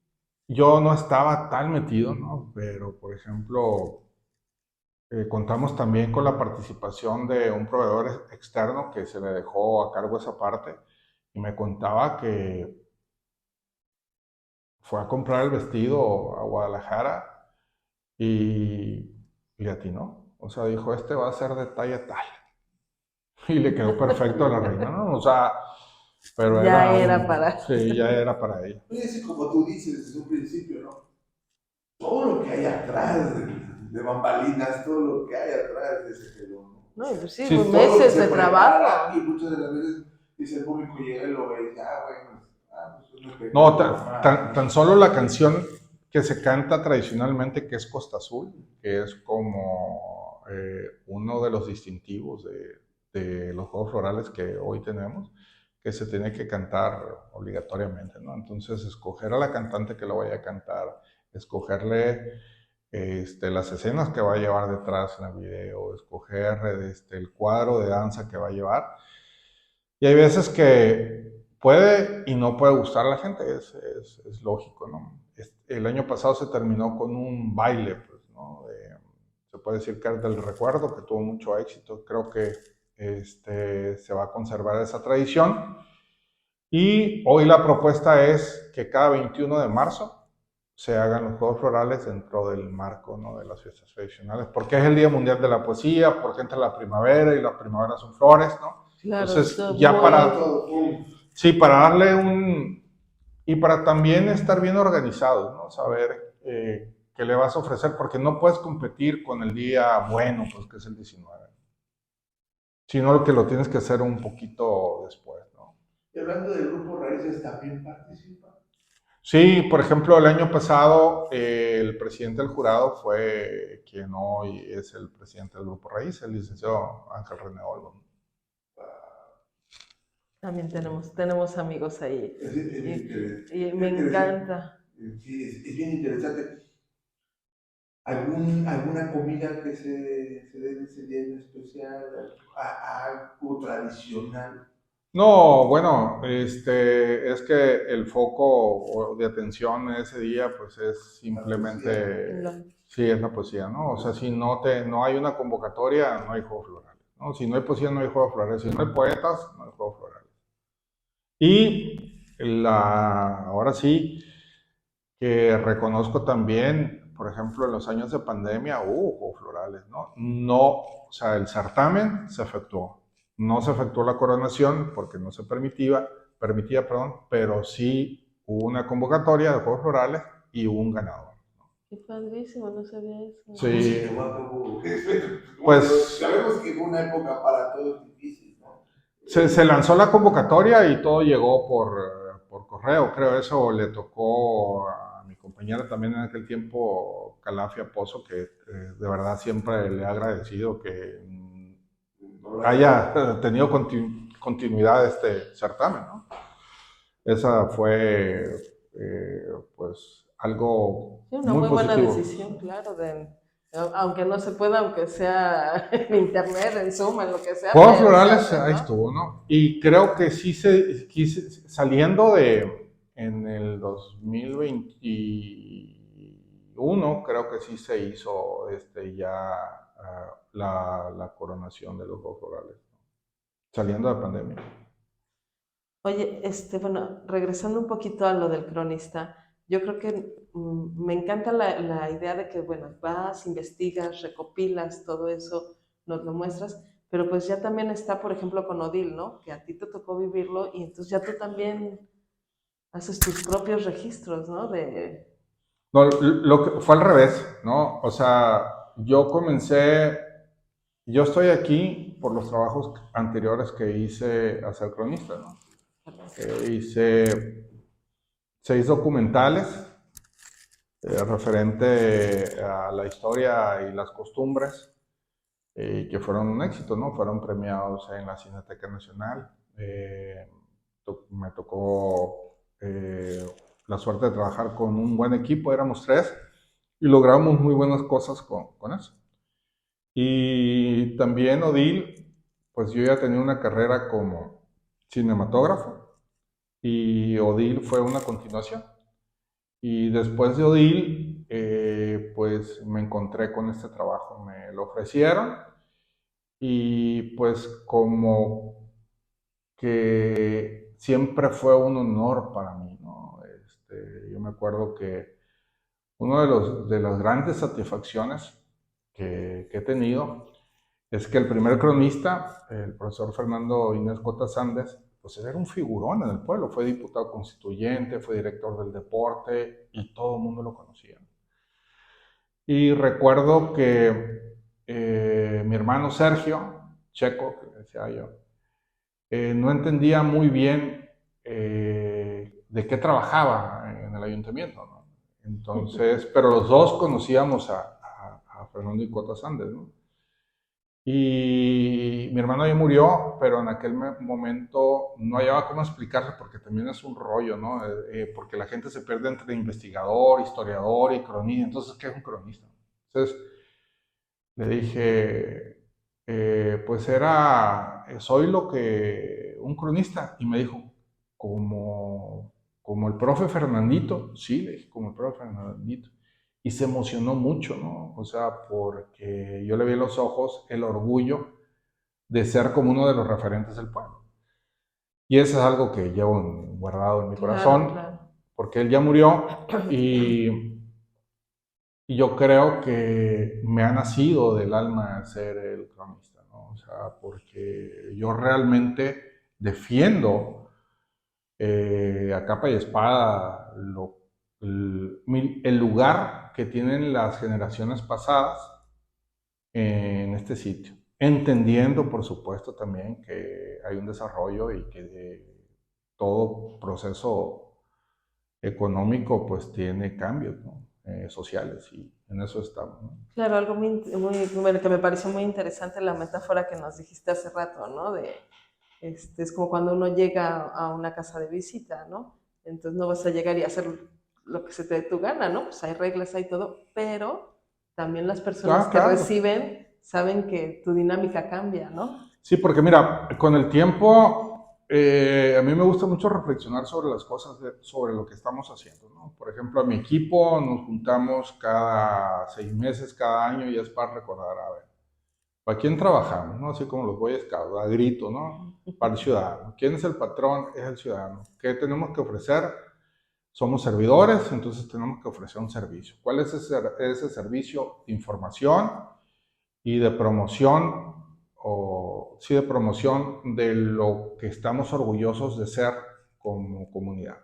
yo no estaba tan metido, ¿no? Pero, por ejemplo, contamos también con la participación de un proveedor externo que se le dejó a cargo esa parte, y me contaba que fue a comprar el vestido a Guadalajara y le atinó. O sea, dijo, este va a ser de talla tal. Y le quedó perfecto a la reina, ¿no? O sea, pero ya era para... Sí, ya era para ella. Pues, como tú dices desde un principio, ¿no? Todo lo que hay atrás de bambalinas, todo lo que hay atrás de ese telón, ¿no? No, pues sí, Sí, pues Todo lo que meses se de prepara, trabajo. y muchas de las veces dice el público llega y lo ve y dice, bueno, pues un espectáculo No, normal, tan solo la canción que se canta tradicionalmente, que es Costa Azul, que es como uno de los distintivos de los Juegos Florales que hoy tenemos, que se tiene que cantar obligatoriamente, ¿no? Entonces, escoger a la cantante que lo vaya a cantar, escogerle las escenas que va a llevar detrás en el video, escoger el cuadro de danza que va a llevar. Y hay veces que puede y no puede gustar a la gente, es lógico, ¿no? El año pasado se terminó con un baile, pues, ¿no? Se puede decir que es del recuerdo, que tuvo mucho éxito. Creo que se va a conservar esa tradición. Y hoy la propuesta es que cada 21 de marzo se hagan los Juegos Florales dentro del marco, ¿no?, de las fiestas tradicionales, porque es el Día Mundial de la Poesía, porque entra la primavera y la primavera son flores, ¿no? Claro, Entonces, todo ya muy para, Todo, pum. sí, para darle un, y para también estar bien organizados, ¿no? Saber qué le vas a ofrecer, porque no puedes competir con el día bueno, pues que es el 19, sino que lo tienes que hacer un poquito después, ¿no? Y hablando del grupo Raíces, ¿también participa? Sí, por ejemplo, el año pasado el presidente del jurado fue quien hoy es el presidente del Grupo Raíz, el licenciado Ángel René Olmo. También tenemos amigos ahí. Y me interesante. encanta. Sí, es bien interesante. ¿Alguna comida que se dé en ese día en especial? ¿Algo tradicional? No, bueno, es que el foco de atención ese día, pues es La poesía. simplemente, sí, es la poesía, ¿no? O sea, si no hay una convocatoria, no hay juegos florales, ¿no? Si no hay poesía, no hay juegos florales. Si no hay poetas, no hay juegos florales. Y ahora sí, que reconozco también, por ejemplo, en los años de pandemia hubo juegos florales, ¿no? No, o sea, el certamen se efectuó. No se efectuó la coronación porque no se permitía, pero sí hubo una convocatoria de juegos florales y hubo un ganador. Qué padrísimo, no sabía eso. ¿Cómo Sí, se llevó a cabo? pues Sabemos que fue una época para todos difícil, ¿no? se lanzó la convocatoria y todo llegó por correo, creo. Eso le tocó a mi compañera también en aquel tiempo, Calafia Pozo, que de verdad siempre le he agradecido que haya tenido continuidad este certamen, ¿no? Esa fue, pues, algo Sí, una muy muy buena positivo. decisión, claro, aunque no se pueda, aunque sea en internet, en Zoom, en lo que sea, Juegos pero se Florales, hace, ahí ¿no? estuvo, ¿no? Y creo que sí saliendo en el 2021, creo que sí se hizo la coronación de los Juegos Florales, ¿no? Saliendo de pandemia. Oye, bueno, regresando un poquito a lo del cronista, yo creo que me encanta la idea de que, bueno, vas, investigas, recopilas todo eso, nos lo muestras, pero pues ya también está, por ejemplo, con Odil, ¿no? Que a ti te tocó vivirlo y entonces ya tú también haces tus propios registros, ¿no? No, lo que fue al revés, ¿no? O sea, yo estoy aquí por los trabajos anteriores que hice a ser cronista, ¿no? Hice 6 documentales referente a la historia y las costumbres, que fueron un éxito, ¿no? Fueron premiados en la Cineteca Nacional. Me tocó la suerte de trabajar con un buen equipo, éramos 3, y logramos muy buenas cosas con eso. Y también Odil, pues yo ya tenía una carrera como cinematógrafo, y Odil fue una continuación. Y después de Odil, pues me encontré con este trabajo, me lo ofrecieron y pues como que siempre fue un honor para mí, ¿no? Yo me acuerdo que una de las grandes satisfacciones que he tenido es que el primer cronista, el profesor Fernando Inés Cotas Andes, pues era un figurón en el pueblo, fue diputado constituyente, fue director del deporte y todo el mundo lo conocía. Y recuerdo que mi hermano Sergio, Checo, que decía yo, no entendía muy bien de qué trabajaba en el ayuntamiento, ¿no? Entonces, pero los dos conocíamos a Fernando y Cotas Andes, ¿no? Y mi hermano ya murió, pero en aquel momento no hallaba cómo explicarle porque también es un rollo, ¿no? Porque la gente se pierde entre investigador, historiador y cronista. Entonces, ¿qué es un cronista? Entonces le dije, pues soy un cronista. Y me dijo, como el profe Fernandito. Sí, le dije, como el profe Fernandito. Y se emocionó mucho, ¿no? O sea, porque yo le vi en los ojos el orgullo de ser como uno de los referentes del pueblo. Y eso es algo que llevo guardado en mi corazón, claro. porque él ya murió y yo creo que me ha nacido del alma ser el cronista, ¿no? O sea, porque yo realmente defiendo a capa y espada el lugar que tienen las generaciones pasadas en este sitio. Entendiendo, por supuesto, también que hay un desarrollo y que todo proceso económico pues tiene cambios, ¿no? Sociales, y en eso estamos, ¿no? Claro, algo bueno, que me pareció muy interesante la metáfora que nos dijiste hace rato, ¿no? Es como cuando uno llega a una casa de visita, ¿no? Entonces no vas a llegar y hacer lo que se te dé tu gana, ¿no? Pues hay reglas, hay todo, pero también las personas que Claro. reciben saben que tu dinámica cambia, ¿no? Sí, porque mira, con el tiempo, a mí me gusta mucho reflexionar sobre las cosas, sobre lo que estamos haciendo, ¿no? Por ejemplo, a mi equipo nos juntamos cada 6 meses, cada año, y es para recordar, a ver, ¿para quién trabajamos, no? Así como los Boy Scouts, a grito, ¿no? Para el ciudadano. ¿Quién es el patrón? Es el ciudadano. ¿Qué tenemos que ofrecer? Somos servidores, entonces tenemos que ofrecer un servicio. ¿Cuál es ese servicio? Información y de promoción, de promoción de lo que estamos orgullosos de ser como comunidad.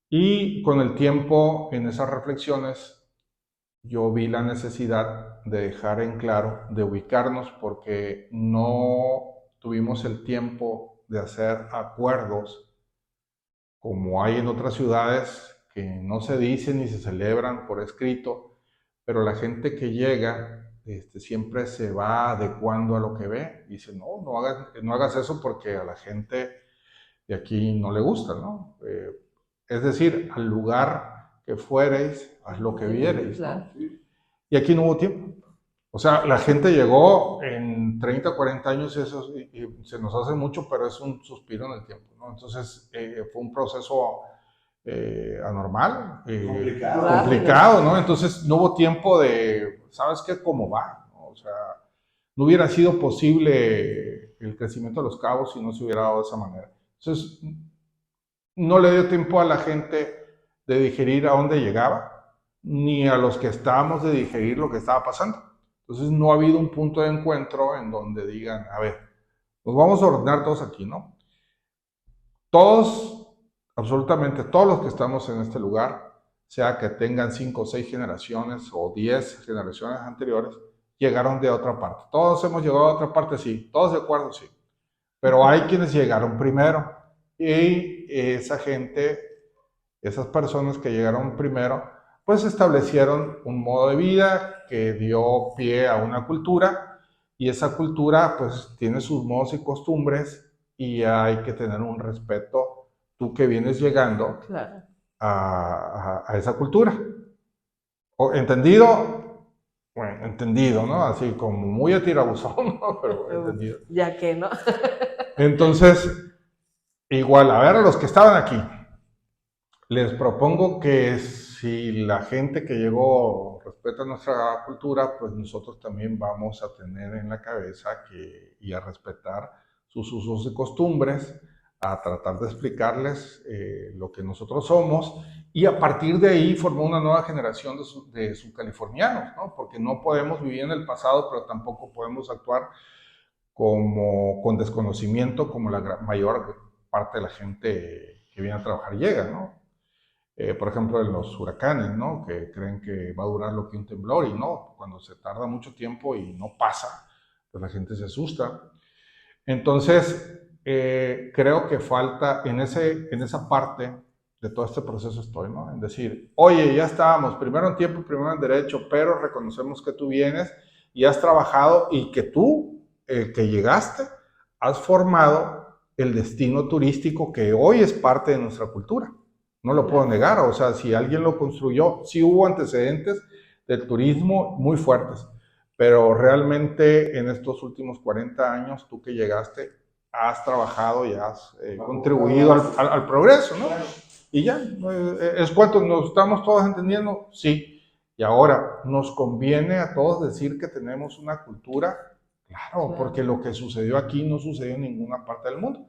Y con el tiempo, en esas reflexiones, yo vi la necesidad de dejar en claro, de ubicarnos, porque no tuvimos el tiempo de hacer acuerdos como hay en otras ciudades que no se dicen ni se celebran por escrito, pero la gente que llega siempre se va adecuando a lo que ve. Y dice, no hagas eso porque a la gente de aquí no le gusta, ¿no? Es decir, al lugar que fuereis, haz lo que viereis, ¿no? Y aquí no hubo tiempo. O sea, la gente llegó en 30, 40 años, y se nos hace mucho, pero es un suspiro en el tiempo, ¿no? Entonces, fue un proceso anormal, complicado, ¿no? Entonces, no hubo tiempo de, ¿sabes qué? ¿Cómo va? ¿No? O sea, no hubiera sido posible el crecimiento de Los Cabos si no se hubiera dado de esa manera. Entonces, no le dio tiempo a la gente de digerir a dónde llegaba, ni a los que estábamos de digerir lo que estaba pasando. Entonces no ha habido un punto de encuentro en donde digan, a ver, nos vamos a ordenar todos aquí, ¿no? Todos, absolutamente todos los que estamos en este lugar, sea que tengan 5 o 6 generaciones o 10 generaciones anteriores, llegaron de otra parte. Todos hemos llegado a otra parte, sí. Todos de acuerdo, sí. Pero hay quienes llegaron primero. Y esa gente, esas personas que llegaron primero, pues establecieron un modo de vida que dio pie a una cultura, y esa cultura pues tiene sus modos y costumbres, y hay que tener un respeto, tú que vienes llegando, claro, a esa cultura. ¿Entendido? Bueno, entendido, ¿no? Así como muy a tirabuzón, ¿no? Pero entendido. Ya que, ¿no? Entonces, igual, a ver, a los que estaban aquí, les propongo que si la gente que llegó respeta nuestra cultura, pues nosotros también vamos a tener en la cabeza y a respetar sus usos y costumbres, a tratar de explicarles lo que nosotros somos, y a partir de ahí formar una nueva generación de subcalifornianos, ¿no? Porque no podemos vivir en el pasado, pero tampoco podemos actuar con desconocimiento, como la mayor parte de la gente que viene a trabajar llega, ¿no? Por ejemplo, en los huracanes, ¿no? Que creen que va a durar lo que un temblor, y no, cuando se tarda mucho tiempo y no pasa, pues la gente se asusta. Entonces, creo que falta en esa parte de todo este proceso estoy, ¿no? En decir, oye, ya estábamos, primero en tiempo, primero en derecho, pero reconocemos que tú vienes y has trabajado, y que tú, que llegaste, has formado el destino turístico que hoy es parte de nuestra cultura. No lo puedo negar, o sea, si alguien lo construyó, sí hubo antecedentes del turismo muy fuertes. Pero realmente en estos últimos 40 años, tú que llegaste, has trabajado y has contribuido al progreso, ¿no? Y ya, es cuanto nos estamos todos entendiendo, sí. Y ahora, ¿nos conviene a todos decir que tenemos una cultura? Claro, porque lo que sucedió aquí no sucedió en ninguna parte del mundo.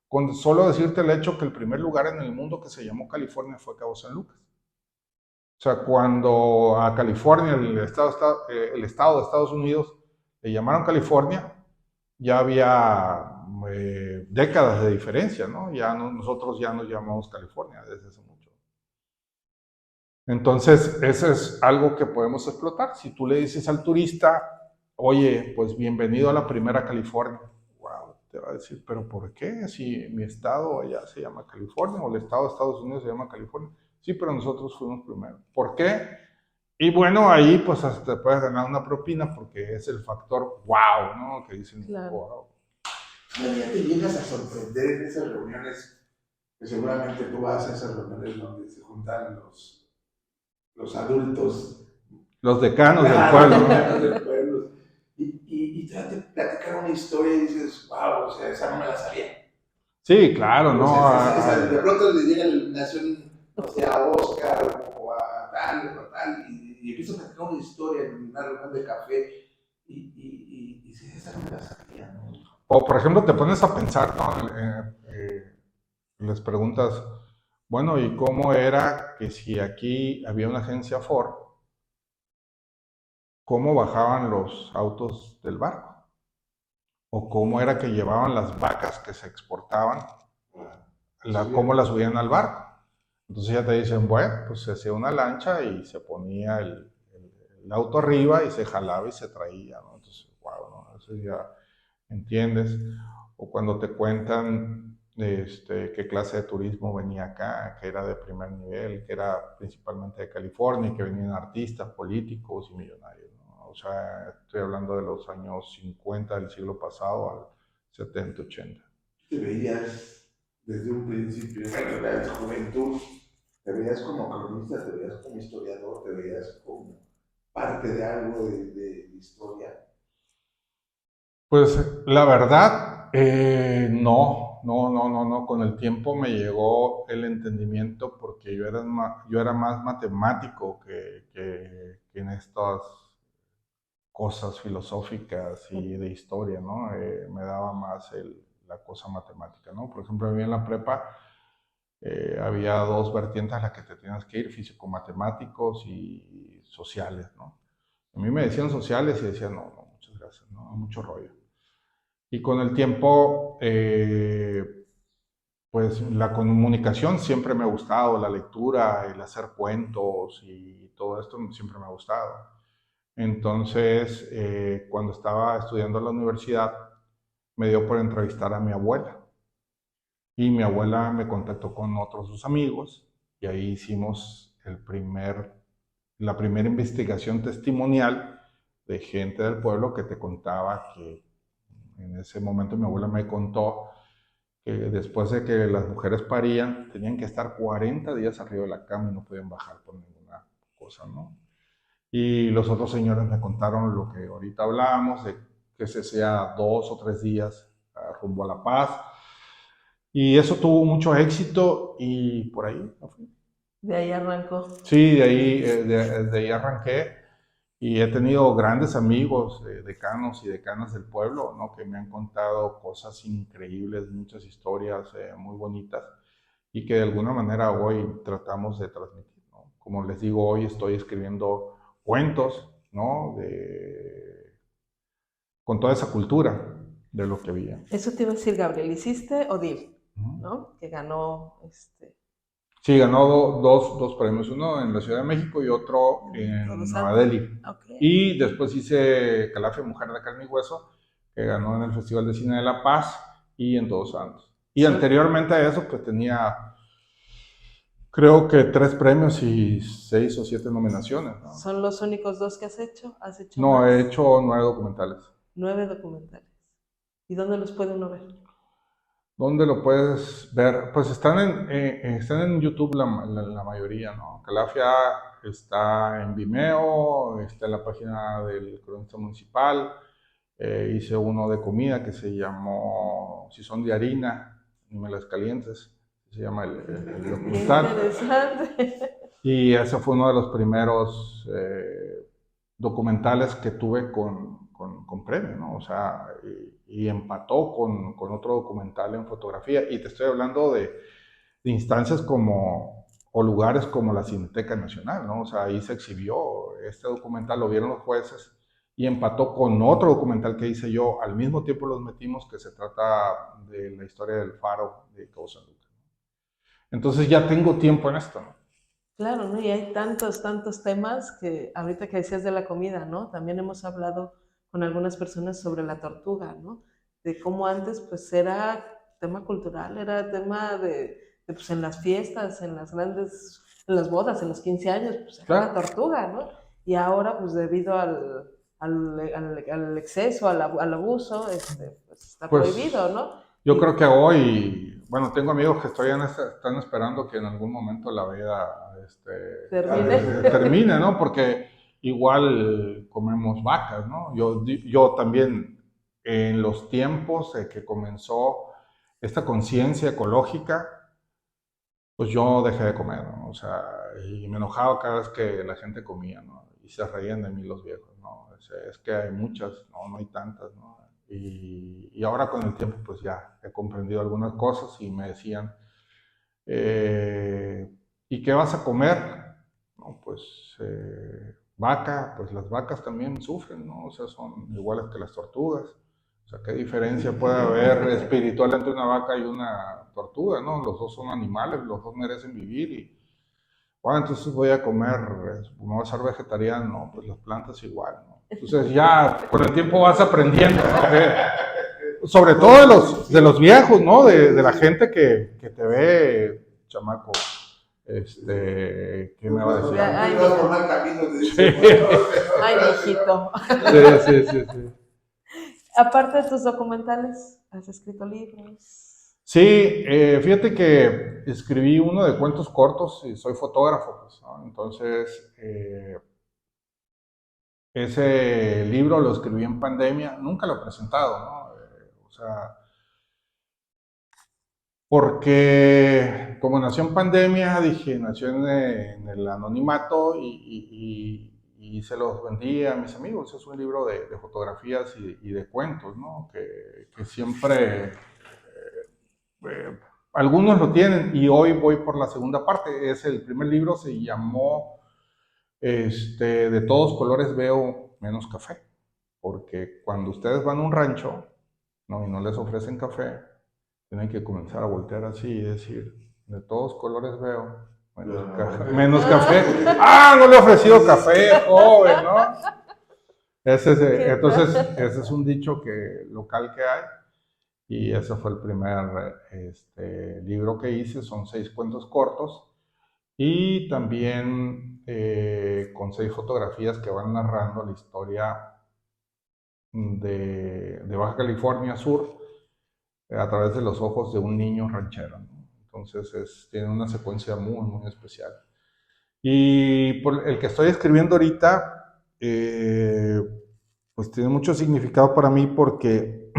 Con solo decirte el hecho que el primer lugar en el mundo que se llamó California fue Cabo San Lucas. O sea, cuando a California, el estado de Estados Unidos, le llamaron California, ya había décadas de diferencia, ¿no? Ya nosotros ya nos llamamos California desde hace mucho. Entonces, eso es algo que podemos explotar. Si tú le dices al turista, oye, pues bienvenido a la primera California, wow, te va a decir, pero ¿por qué? Si mi estado allá se llama California o el estado de Estados Unidos se llama California. Sí, pero nosotros fuimos primero. ¿Por qué? Y bueno, ahí pues hasta te puedes ganar una propina porque es el factor wow, ¿no? Que dicen, claro. Wow. Todavía te llegas a sorprender en esas reuniones, que seguramente tú vas a esas reuniones donde se juntan los adultos. Los decanos del pueblo, ¿no? Los decanos del pueblo. Y te platican una historia y dices, wow, o sea, esa no me la sabía. Sí, claro, ¿no? O sea, de pronto les llega la iluminación, no sé, a Oscar o a tal, y empieza a platicar una historia en una reunión de café y dices, esa no me la sabía, ¿no? O por ejemplo, te pones a pensar, ¿no? Les preguntas, bueno, ¿y cómo era que si aquí había una agencia Ford, cómo bajaban los autos del barco? ¿O cómo era que llevaban las vacas que se exportaban, cómo las subían al barco? Entonces ya te dicen, bueno, pues se hacía una lancha y se ponía el auto arriba y se jalaba y se traía, ¿no? Entonces, wow, ¿no? Eso ya entiendes. O cuando te cuentan qué clase de turismo venía acá, que era de primer nivel, que era principalmente de California, que venían artistas, políticos y millonarios, ¿no? O sea, estoy hablando de los años 50 del siglo pasado al 70, 80. Te veías desde un principio, en la juventud, te veías como cronista, te veías como historiador, te veías como parte de algo de historia. Pues la verdad, no. Con el tiempo me llegó el entendimiento porque yo era más matemático que en estas cosas filosóficas y de historia, ¿no? Me daba más la cosa matemática, ¿no? Por ejemplo, a mí en la prepa había dos vertientes a las que te tienes que ir, físico-matemáticos y sociales, ¿no? A mí me decían sociales y decía, no, muchas gracias, no, mucho rollo. Y con el tiempo, pues la comunicación siempre me ha gustado, la lectura, el hacer cuentos y todo esto siempre me ha gustado. Entonces, cuando estaba estudiando en la universidad, me dio por entrevistar a mi abuela. Y mi abuela me contactó con otros sus amigos y ahí hicimos la primera investigación testimonial de gente del pueblo que te contaba que en ese momento mi abuela me contó que después de que las mujeres parían, tenían que estar 40 días arriba de la cama y no podían bajar por ninguna cosa, ¿no? Y los otros señores me contaron lo que ahorita hablábamos, de que se sea 2 o 3 días rumbo a La Paz. Y eso tuvo mucho éxito y por ahí me fui. De ahí arrancó. Sí, de ahí arranqué. Y he tenido grandes amigos, decanos y decanas del pueblo, ¿no? Que me han contado cosas increíbles, muchas historias muy bonitas y que de alguna manera hoy tratamos de transmitir, ¿no? Como les digo, hoy estoy escribiendo cuentos, ¿no? Con toda esa cultura de lo que había. Eso te iba a decir, Gabriel, hiciste Odil, ¿no? Que ganó Sí, ganó dos premios, uno en la Ciudad de México y otro en Nueva Delhi. Okay. Y después hice Calafia, Mujer de Carne y Hueso, que ganó en el Festival de Cine de La Paz y en Todos Santos. Y anteriormente a eso, pues tenía, creo que 3 premios y 6 o 7 nominaciones, ¿no? ¿Son los únicos 2 que has hecho? ¿Has hecho No, más? he hecho 9 documentales. 9 documentales. ¿Y dónde los puede uno ver? ¿Dónde lo puedes ver? Pues están en YouTube la mayoría, ¿no? Calafia está en Vimeo, está en la página del cronista municipal. Hice uno de comida que se llamó Si son de harina, ni me las calientes, se llama el documental. Interesante. Y ese fue uno de los primeros documentales que tuve con premio, ¿no? O sea, y empató con otro documental en fotografía. Y te estoy hablando de instancias como, o lugares como la Cineteca Nacional, ¿no? O sea, ahí se exhibió este documental, lo vieron los jueces y empató con otro documental que hice yo. Al mismo tiempo los metimos, que se trata de la historia del faro de Cabo San Lucas. Entonces ya tengo tiempo en esto, ¿no? Claro, ¿no? Y hay tantos, tantos temas que ahorita que decías de la comida, ¿no? También hemos hablado con algunas personas sobre la tortuga, ¿no? De cómo antes pues era tema cultural, era tema de, pues en las fiestas, en las grandes, en las bodas, en los 15 años, pues era Claro. la tortuga, ¿no? Y ahora pues debido al exceso, al abuso, pues está Pues, prohibido, ¿no? Yo creo que hoy, bueno, tengo amigos que están esperando que en algún momento la vida termine, ¿no? Porque igual comemos vacas, ¿no? Yo también, en los tiempos que comenzó esta conciencia ecológica, pues yo dejé de comer, ¿no? O sea, y me enojaba cada vez que la gente comía, ¿no? Y se reían de mí los viejos, ¿no? Es que hay muchas, no hay tantas, ¿no? Y ahora con el tiempo pues ya he comprendido algunas cosas y me decían, ¿y qué vas a comer? No, pues vaca, pues las vacas también sufren, ¿no? O sea, son iguales que las tortugas. O sea, ¿qué diferencia puede haber espiritual entre una vaca y una tortuga, no? Los dos son animales, los dos merecen vivir y, bueno, entonces voy a comer, no voy a ser vegetariano, no, pues las plantas igual, ¿no? Entonces ya con el tiempo vas aprendiendo, ¿no? Sobre todo de los viejos, ¿no? De la gente que te ve, chamaco, ¿qué me va a decir? Ay, ay, mijito. Sí. Aparte de tus documentales, ¿has escrito libros? Sí, fíjate que escribí uno de cuentos cortos y soy fotógrafo, pues, ¿no? Entonces, ese libro lo escribí en pandemia, nunca lo he presentado, ¿no? O sea, porque como nació en pandemia, dije, nació en el anonimato y se los vendí a mis amigos. Es un libro de fotografías y de cuentos, ¿no? Que siempre algunos lo tienen y hoy voy por la segunda parte. El primer libro se llamó De todos colores veo menos café, porque cuando ustedes van a un rancho, ¿no? Y no les ofrecen café, tienen que comenzar a voltear así y decir, de todos colores veo menos café. ¡Ah, no le he ofrecido café, joven!, ¿no? Entonces, ese es un dicho local que hay. Y ese fue el primer libro que hice, son 6 cuentos cortos y también con 6 fotografías que van narrando la historia de Baja California Sur a través de los ojos de un niño ranchero, ¿no? Entonces tiene una secuencia muy, muy especial. Y por el que estoy escribiendo ahorita, pues tiene mucho significado para mí porque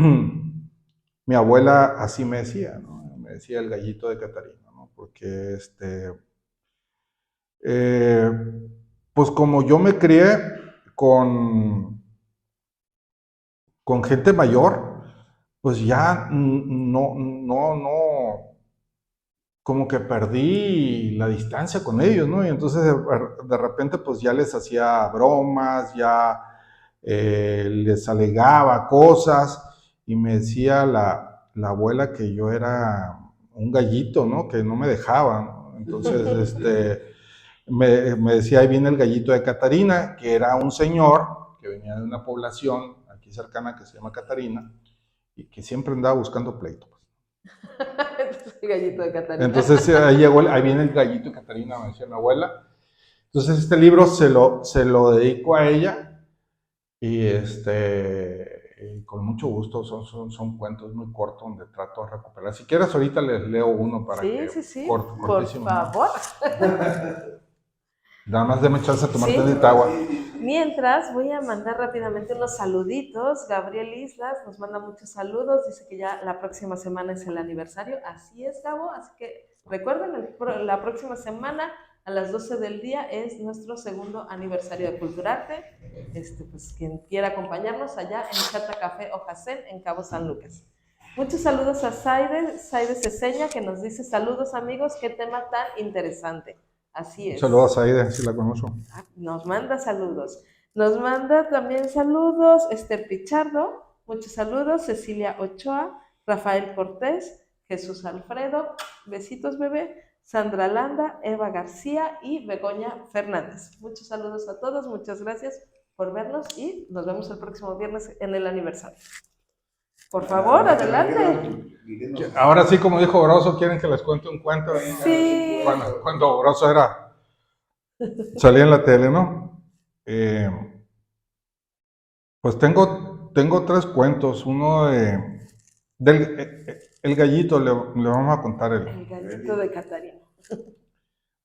mi abuela así me decía, ¿no? Me decía el gallito de Catarina, ¿no? Porque pues como yo me crié con, con gente mayor, pues ya no, como que perdí la distancia con ellos, ¿no? Y entonces de repente pues ya les hacía bromas, ya les alegaba cosas y me decía la abuela que yo era un gallito, ¿no? Que no me dejaba, ¿no? Entonces, me decía, ahí viene el gallito de Catarina, que era un señor que venía de una población aquí cercana que se llama Catarina y que siempre andaba buscando pleito. El gallito de Catarina. Entonces ahí viene el gallito de Catarina, me decía mi abuela. Entonces este libro se lo dedico a ella y con mucho gusto, son cuentos muy cortos donde trato de recuperar. Si quieres, ahorita les leo uno para que... Sí, cortísimo, por favor. Nada más déme chance de tomar Sí. tantita agua. Mientras, voy a mandar rápidamente unos saluditos. Gabriel Islas nos manda muchos saludos, dice que ya la próxima semana es el aniversario. Así es, Gabo, así que recuerden, la próxima semana a las 12 del día es nuestro segundo aniversario de Culturarte. Pues quien quiera acompañarnos allá en Chata Café Ojacén, en Cabo San Lucas. Muchos saludos a Saide Ceseña, que nos dice: saludos amigos, qué tema tan interesante. Así es. Saludos a Aide, si la conozco. Nos manda saludos. Nos manda también saludos Esther Pichardo, muchos saludos. Cecilia Ochoa, Rafael Cortés, Jesús Alfredo, besitos bebé, Sandra Landa, Eva García y Begoña Fernández. Muchos saludos a todos, muchas gracias por vernos y nos vemos el próximo viernes en el aniversario. Por favor, adelante. Ahora sí, como dijo Broso, ¿quieren que les cuente un cuento? Sí. Cuando Broso salía en la tele, ¿no? Pues tengo 3 cuentos. Uno el gallito, le vamos a contar El gallito de Catarina.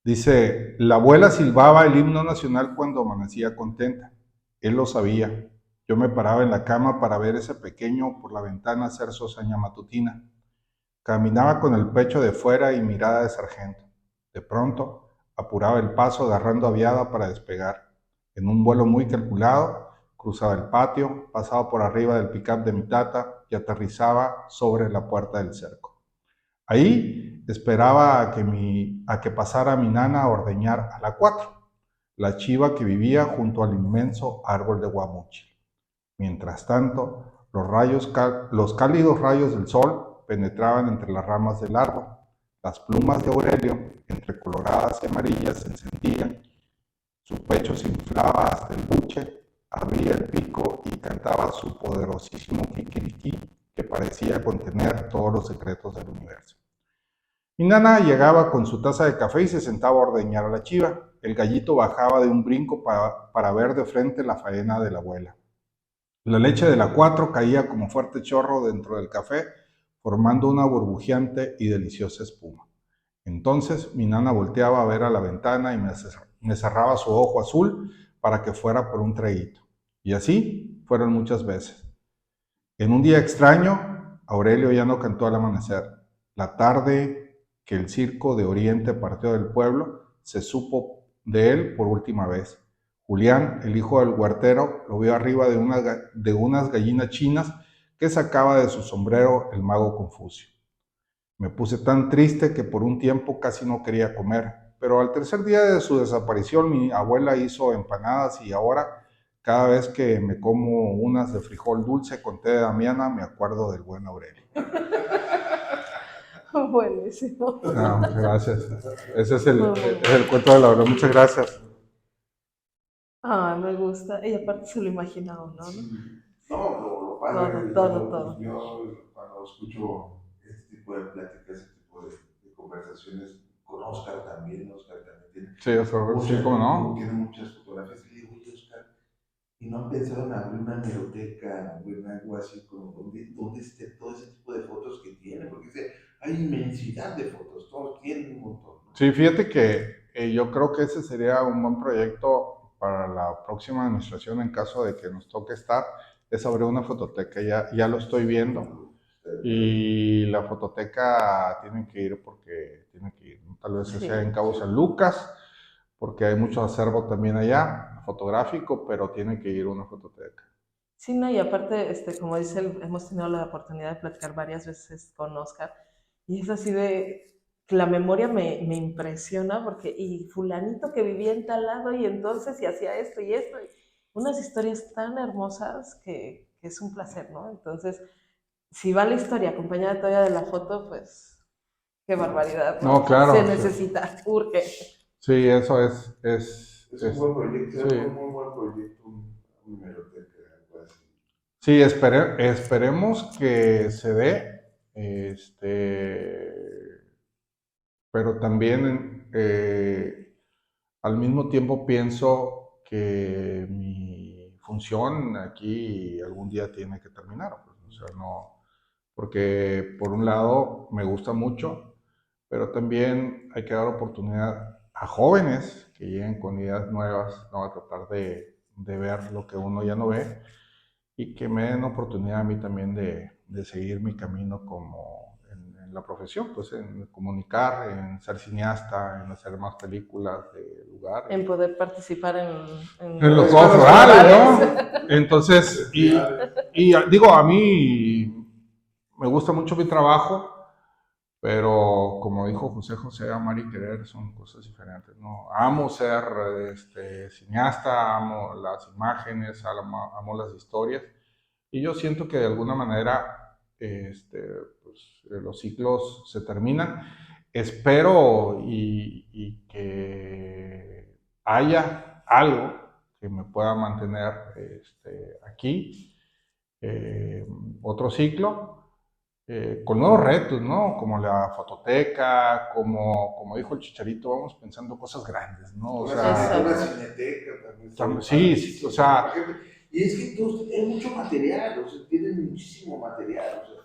Dice: la abuela silbaba el himno nacional cuando amanecía contenta. Él lo sabía. Yo me paraba en la cama para ver ese pequeño por la ventana hacer su hazaña matutina. Caminaba con el pecho de fuera y mirada de sargento. De pronto, apuraba el paso agarrando aviada para despegar. En un vuelo muy calculado, cruzaba el patio, pasaba por arriba del pick-up de mi tata y aterrizaba sobre la puerta del cerco. Ahí esperaba a que pasara mi nana a ordeñar a la 4, la chiva que vivía junto al inmenso árbol de guamuchil. Mientras tanto, los cálidos rayos del sol penetraban entre las ramas del árbol. Las plumas de Aurelio, entre coloradas y amarillas, se encendían. Su pecho se inflaba hasta el buche, abría el pico y cantaba su poderosísimo kikiriki que parecía contener todos los secretos del universo. Mi nana llegaba con su taza de café y se sentaba a ordeñar a la chiva. El gallito bajaba de un brinco para ver de frente la faena de la abuela. La leche de la 4 caía como fuerte chorro dentro del café, formando una burbujeante y deliciosa espuma. Entonces mi nana volteaba a ver a la ventana y me cerraba su ojo azul para que fuera por un traguito. Y así fueron muchas veces. En un día extraño, Aurelio ya no cantó al amanecer. La tarde que el circo de Oriente partió del pueblo, se supo de él por última vez. Julián, el hijo del huertero, lo vio arriba de unas gallinas chinas que sacaba de su sombrero el mago Confucio. Me puse tan triste que por un tiempo casi no quería comer, pero al tercer día de su desaparición mi abuela hizo empanadas y ahora cada vez que me como unas de frijol dulce con té de damiana me acuerdo del buen Aurelio. Buenísimo. No, muchas gracias. Ese es el cuento de la hora. Muchas gracias. Me gusta. Y aparte se lo imagina uno, ¿no? Sí. No, lo padre. Todo. Yo cuando escucho este tipo de pláticas, este tipo de conversaciones, con Oscar también tiene. Sí, sí, cómo no. Tiene muchas fotografías. Y digo, oye, Oscar, ¿y no han pensado en abrir una hemeroteca o en algo así, como donde esté todo ese tipo de fotos que tiene? Porque dice, hay inmensidad de fotos, todos tienen un montón, ¿no? Sí, fíjate que yo creo que ese sería un buen proyecto para la próxima administración en caso de que nos toque estar, es abrir una fototeca, ya lo estoy viendo. Y la fototeca tiene que ir porque tiene que ir, ¿no? Tal vez sea en Cabo San Lucas, porque hay mucho acervo también allá, fotográfico, pero tiene que ir una fototeca. Sí, no, y aparte, como dice, hemos tenido la oportunidad de platicar varias veces con Oscar, y es así de, la memoria me impresiona, porque, y fulanito que vivía en tal lado, y entonces, y hacía esto y esto, y unas historias tan hermosas que es un placer, ¿no? Entonces, si va la historia acompañada todavía de la foto, pues, qué barbaridad, ¿no? No, claro. Se necesita, urge. Sí, eso es. Es un buen proyecto, sí. es un muy buen proyecto, un hemeroteca, algo así. Sí, esperemos que se dé, pero también al mismo tiempo pienso que mi función aquí algún día tiene que terminar, pues, o sea, no, porque por un lado me gusta mucho, pero también hay que dar oportunidad a jóvenes que lleguen con ideas nuevas, ¿no? A tratar de ver lo que uno ya no ve y que me den oportunidad a mí también de seguir mi camino como en la profesión, pues en comunicar, en ser cineasta, en hacer más películas de lugar. En poder participar En los juegos florales, ¿no? Entonces, y digo, a mí me gusta mucho mi trabajo, pero como dijo José, amar y querer son cosas diferentes, ¿no? Amo ser cineasta, amo las imágenes, amo las historias, y yo siento que de alguna manera pues, los ciclos se terminan. Espero y que haya algo que me pueda mantener aquí, otro ciclo, con nuevos retos, ¿no? Como la fototeca, como dijo el Chicharito, vamos pensando cosas grandes, ¿no? O sea, una cineteca también. Sí, o sea. Y es que hay mucho material, o sea, tienen muchísimo material, o sea,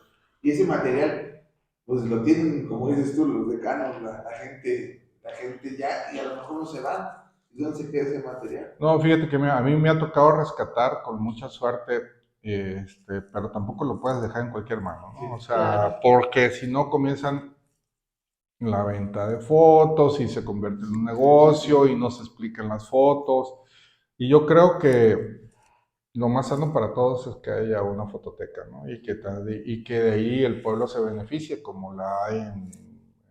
y ese material, pues lo tienen, como dices tú, los decanos, la gente ya, y a lo mejor no se van. ¿Y dónde se queda ese material? No, fíjate que a mí me ha tocado rescatar con mucha suerte, pero tampoco lo puedes dejar en cualquier mano, ¿no? O sea, claro. porque si no comienzan la venta de fotos y se convierte en un negocio y no se explican las fotos. Y yo creo que lo más sano para todos es que haya una fototeca, ¿no? Y que de ahí el pueblo se beneficie, como la hay en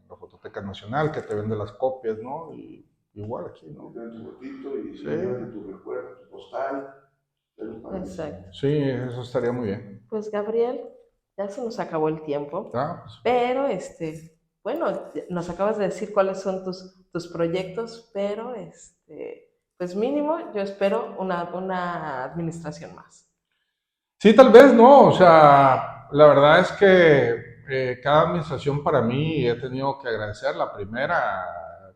la Fototeca Nacional, que te vende las copias, ¿no? Y igual aquí, ¿no? Te dan tu botito y Sí. llévate tu recuerdo, tu postal. Exacto. Sí, eso estaría muy bien. Pues Gabriel, ya se nos acabó el tiempo, Pues, pero bueno, nos acabas de decir cuáles son tus proyectos, pero pues mínimo yo espero una administración más. sí, tal vez, ¿no? O sea, la verdad es que cada administración para mí he tenido que agradecer. La primera,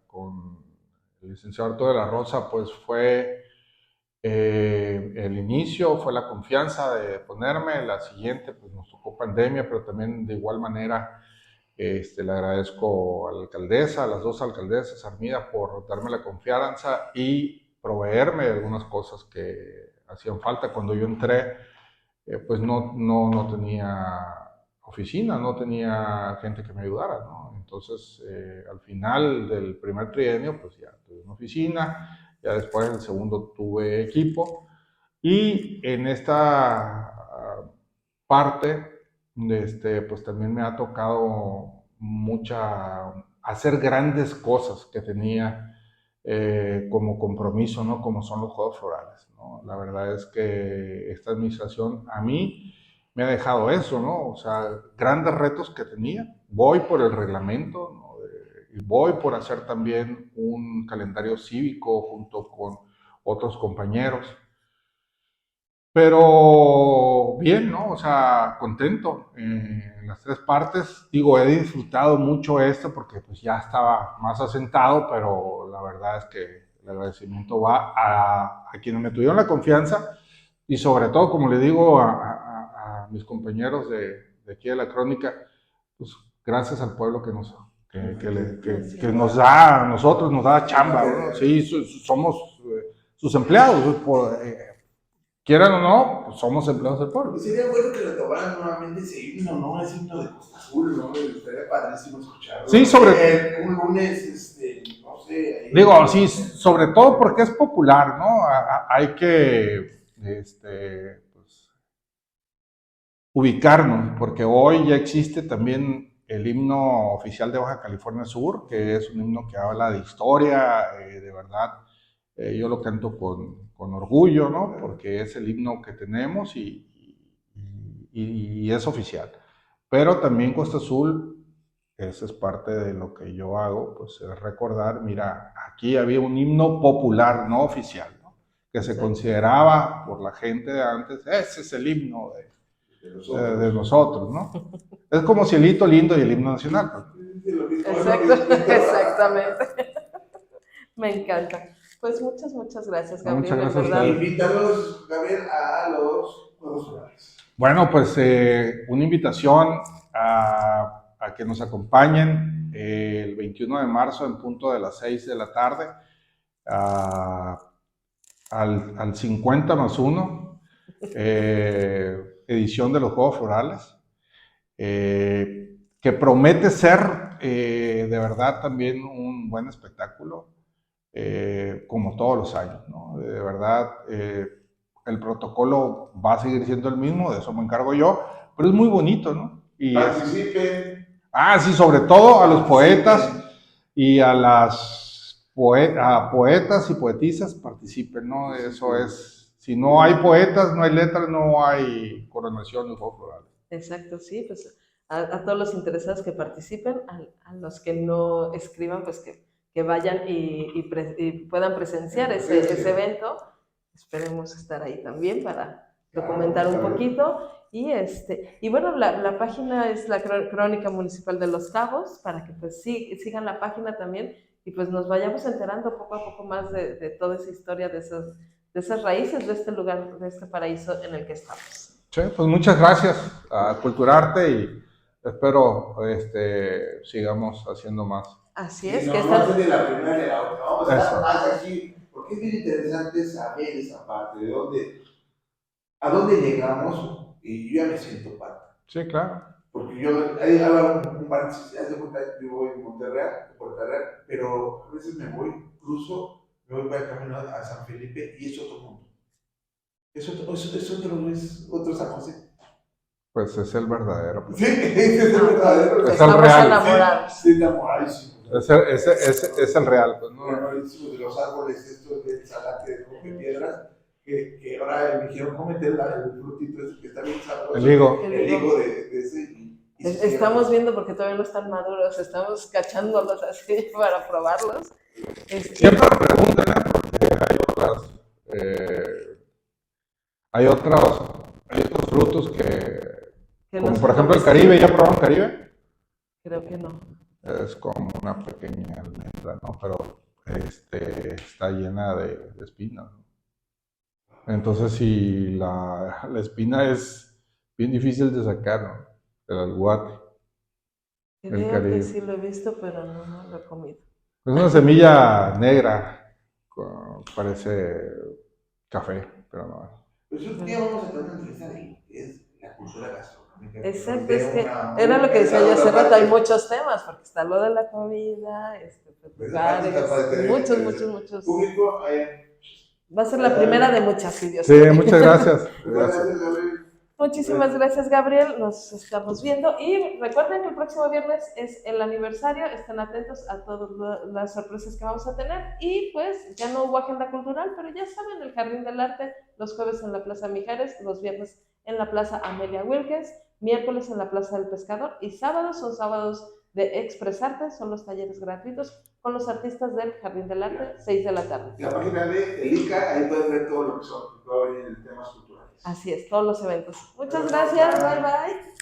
con el licenciado Arturo de la Rosa, pues fue el inicio, fue la confianza de ponerme. La siguiente, pues nos tocó pandemia, pero también de igual manera le agradezco a la alcaldesa, a las dos alcaldesas, Armida, por darme la confianza y proveerme de algunas cosas que hacían falta. Cuando yo entré, pues no tenía oficina, no tenía gente que me ayudara, ¿no? Entonces, al final del primer trienio, pues ya tuve una oficina, ya después del segundo tuve equipo, y en esta parte, pues también me ha tocado hacer grandes cosas que tenía como compromiso, ¿no? Como son los Juegos Florales, ¿no? La verdad es que esta administración a mí me ha dejado eso, ¿no? O sea, grandes retos que tenía. Voy por el reglamento, ¿no? Y voy por hacer también un calendario cívico junto con otros compañeros. Pero bien, ¿no? O sea, contento en las tres partes. Digo, he disfrutado mucho esto porque pues ya estaba más asentado, pero la verdad es que el agradecimiento va a quienes me tuvieron la confianza y sobre todo, como le digo a mis compañeros de aquí de la crónica, pues gracias al pueblo que nos da, a nosotros nos da chamba, ¿no? Sí, somos sus empleados, quieran o no, pues somos empleados del pueblo. Y sería bueno que retomaran nuevamente ese himno, ¿no? Ese himno de Costa Azul, ¿no? Estaría padrísimo escucharlo. Sí, un lunes, no sé. Digo, sí, sobre todo porque es popular, ¿no? Hay que, pues, ubicarnos, porque hoy ya existe también el himno oficial de Baja California Sur, que es un himno que habla de historia, de verdad. Yo lo canto con orgullo, ¿no? Porque es el himno que tenemos y es oficial. Pero también Costa Azul, esa es parte de lo que yo hago, pues es recordar, mira, aquí había un himno popular, no oficial, ¿no? Que se consideraba por la gente de antes, ese es el himno de nosotros, ¿no? Es como Cielito Lindo y el himno nacional. Exacto, exactamente. Me encanta. Pues muchas gracias, No, muchas Gabriel, de gracias a verdad. ustedes. Invítanos, Gabriel, a los Juegos Florales. Bueno, pues una invitación a que nos acompañen el 21 de marzo en punto de las 6 de la tarde al 50 más 1, edición de los Juegos Florales, que promete ser de verdad también un buen espectáculo, como todos los años, ¿no? De verdad, el protocolo va a seguir siendo el mismo, de eso me encargo yo, pero es muy bonito, ¿no? Y Participen. sí, sobre todo a los poetas y a las poetas y poetisas participen, ¿no? Eso es, si no hay poetas, no hay letras, no hay coronación de Juegos Florales. Exacto, sí, pues a todos los interesados que participen, a los que no escriban, pues que vayan y puedan presenciar ese evento. Esperemos estar ahí también para documentar un poquito. Y bueno, la página es la Crónica Municipal de Los Cabos, para que pues sigan la página también y pues nos vayamos enterando poco a poco más de toda esa historia, de esas raíces de este lugar, de este paraíso en el que estamos. Sí, pues muchas gracias a Culturarte y espero sigamos haciendo más. Así es, no, que no es de la primera ni la otra, vamos a estar Eso. más aquí, porque es bien interesante saber esa parte, a dónde llegamos, y yo ya me siento parte. Sí, claro. Porque yo, hay un paréntesis, hace cuenta que yo voy en Monterrey, pero a veces me voy para el camino a San Felipe y es otro mundo. Es otro San José. Pues es el verdadero. Sí, es el verdadero. Es el Estamos real. enamorados. Sí, enamoradísimo. Es el real, pues, ¿no? Enamoradísimo de los árboles estos de salate, de coge piedras, que ahora me dijeron cómete el frutito ese que está bien sabroso. El higo. El higo de ese. Estamos viendo porque todavía no están maduros, estamos cachándolos así para probarlos. Siempre me preguntan, porque hay otros frutos como no por son ejemplo el Caribe. ¿Ya probaron Caribe? Creo que no. Es como una pequeña almendra, ¿no? Pero está llena de espinas, ¿no? Entonces, si la espina es bien difícil de sacar, ¿no? El alguate. Creo que sí lo he visto, pero no lo he comido. Es una semilla negra, parece café, pero no. Pues un día vamos a tener una entrevista ahí, es la cultura gastronómica. Exacto, es que era lo que decía yo hace rato, hay muchos temas, porque está lo de la comida, lugares, muchos. Público, va a ser la primera de muchas, si Dios quiere. Sí, muchas gracias. Muchísimas gracias, Gabriel. Nos estamos viendo. Y recuerden que el próximo viernes es el aniversario. Estén atentos a todas las sorpresas que vamos a tener. Y pues ya no hubo agenda cultural, pero ya saben, el Jardín del Arte, los jueves en la Plaza Mijares, los viernes en la Plaza Amelia Wilkes, miércoles en la Plaza del Pescador y sábados son sábados de Expresarte, son los talleres gratuitos con los artistas del Jardín del Arte, 6 de la tarde. La página de el ICA, ahí pueden ver todo lo que son, todo en temas culturales. Así es, todos los eventos. Muchas gracias, bye bye.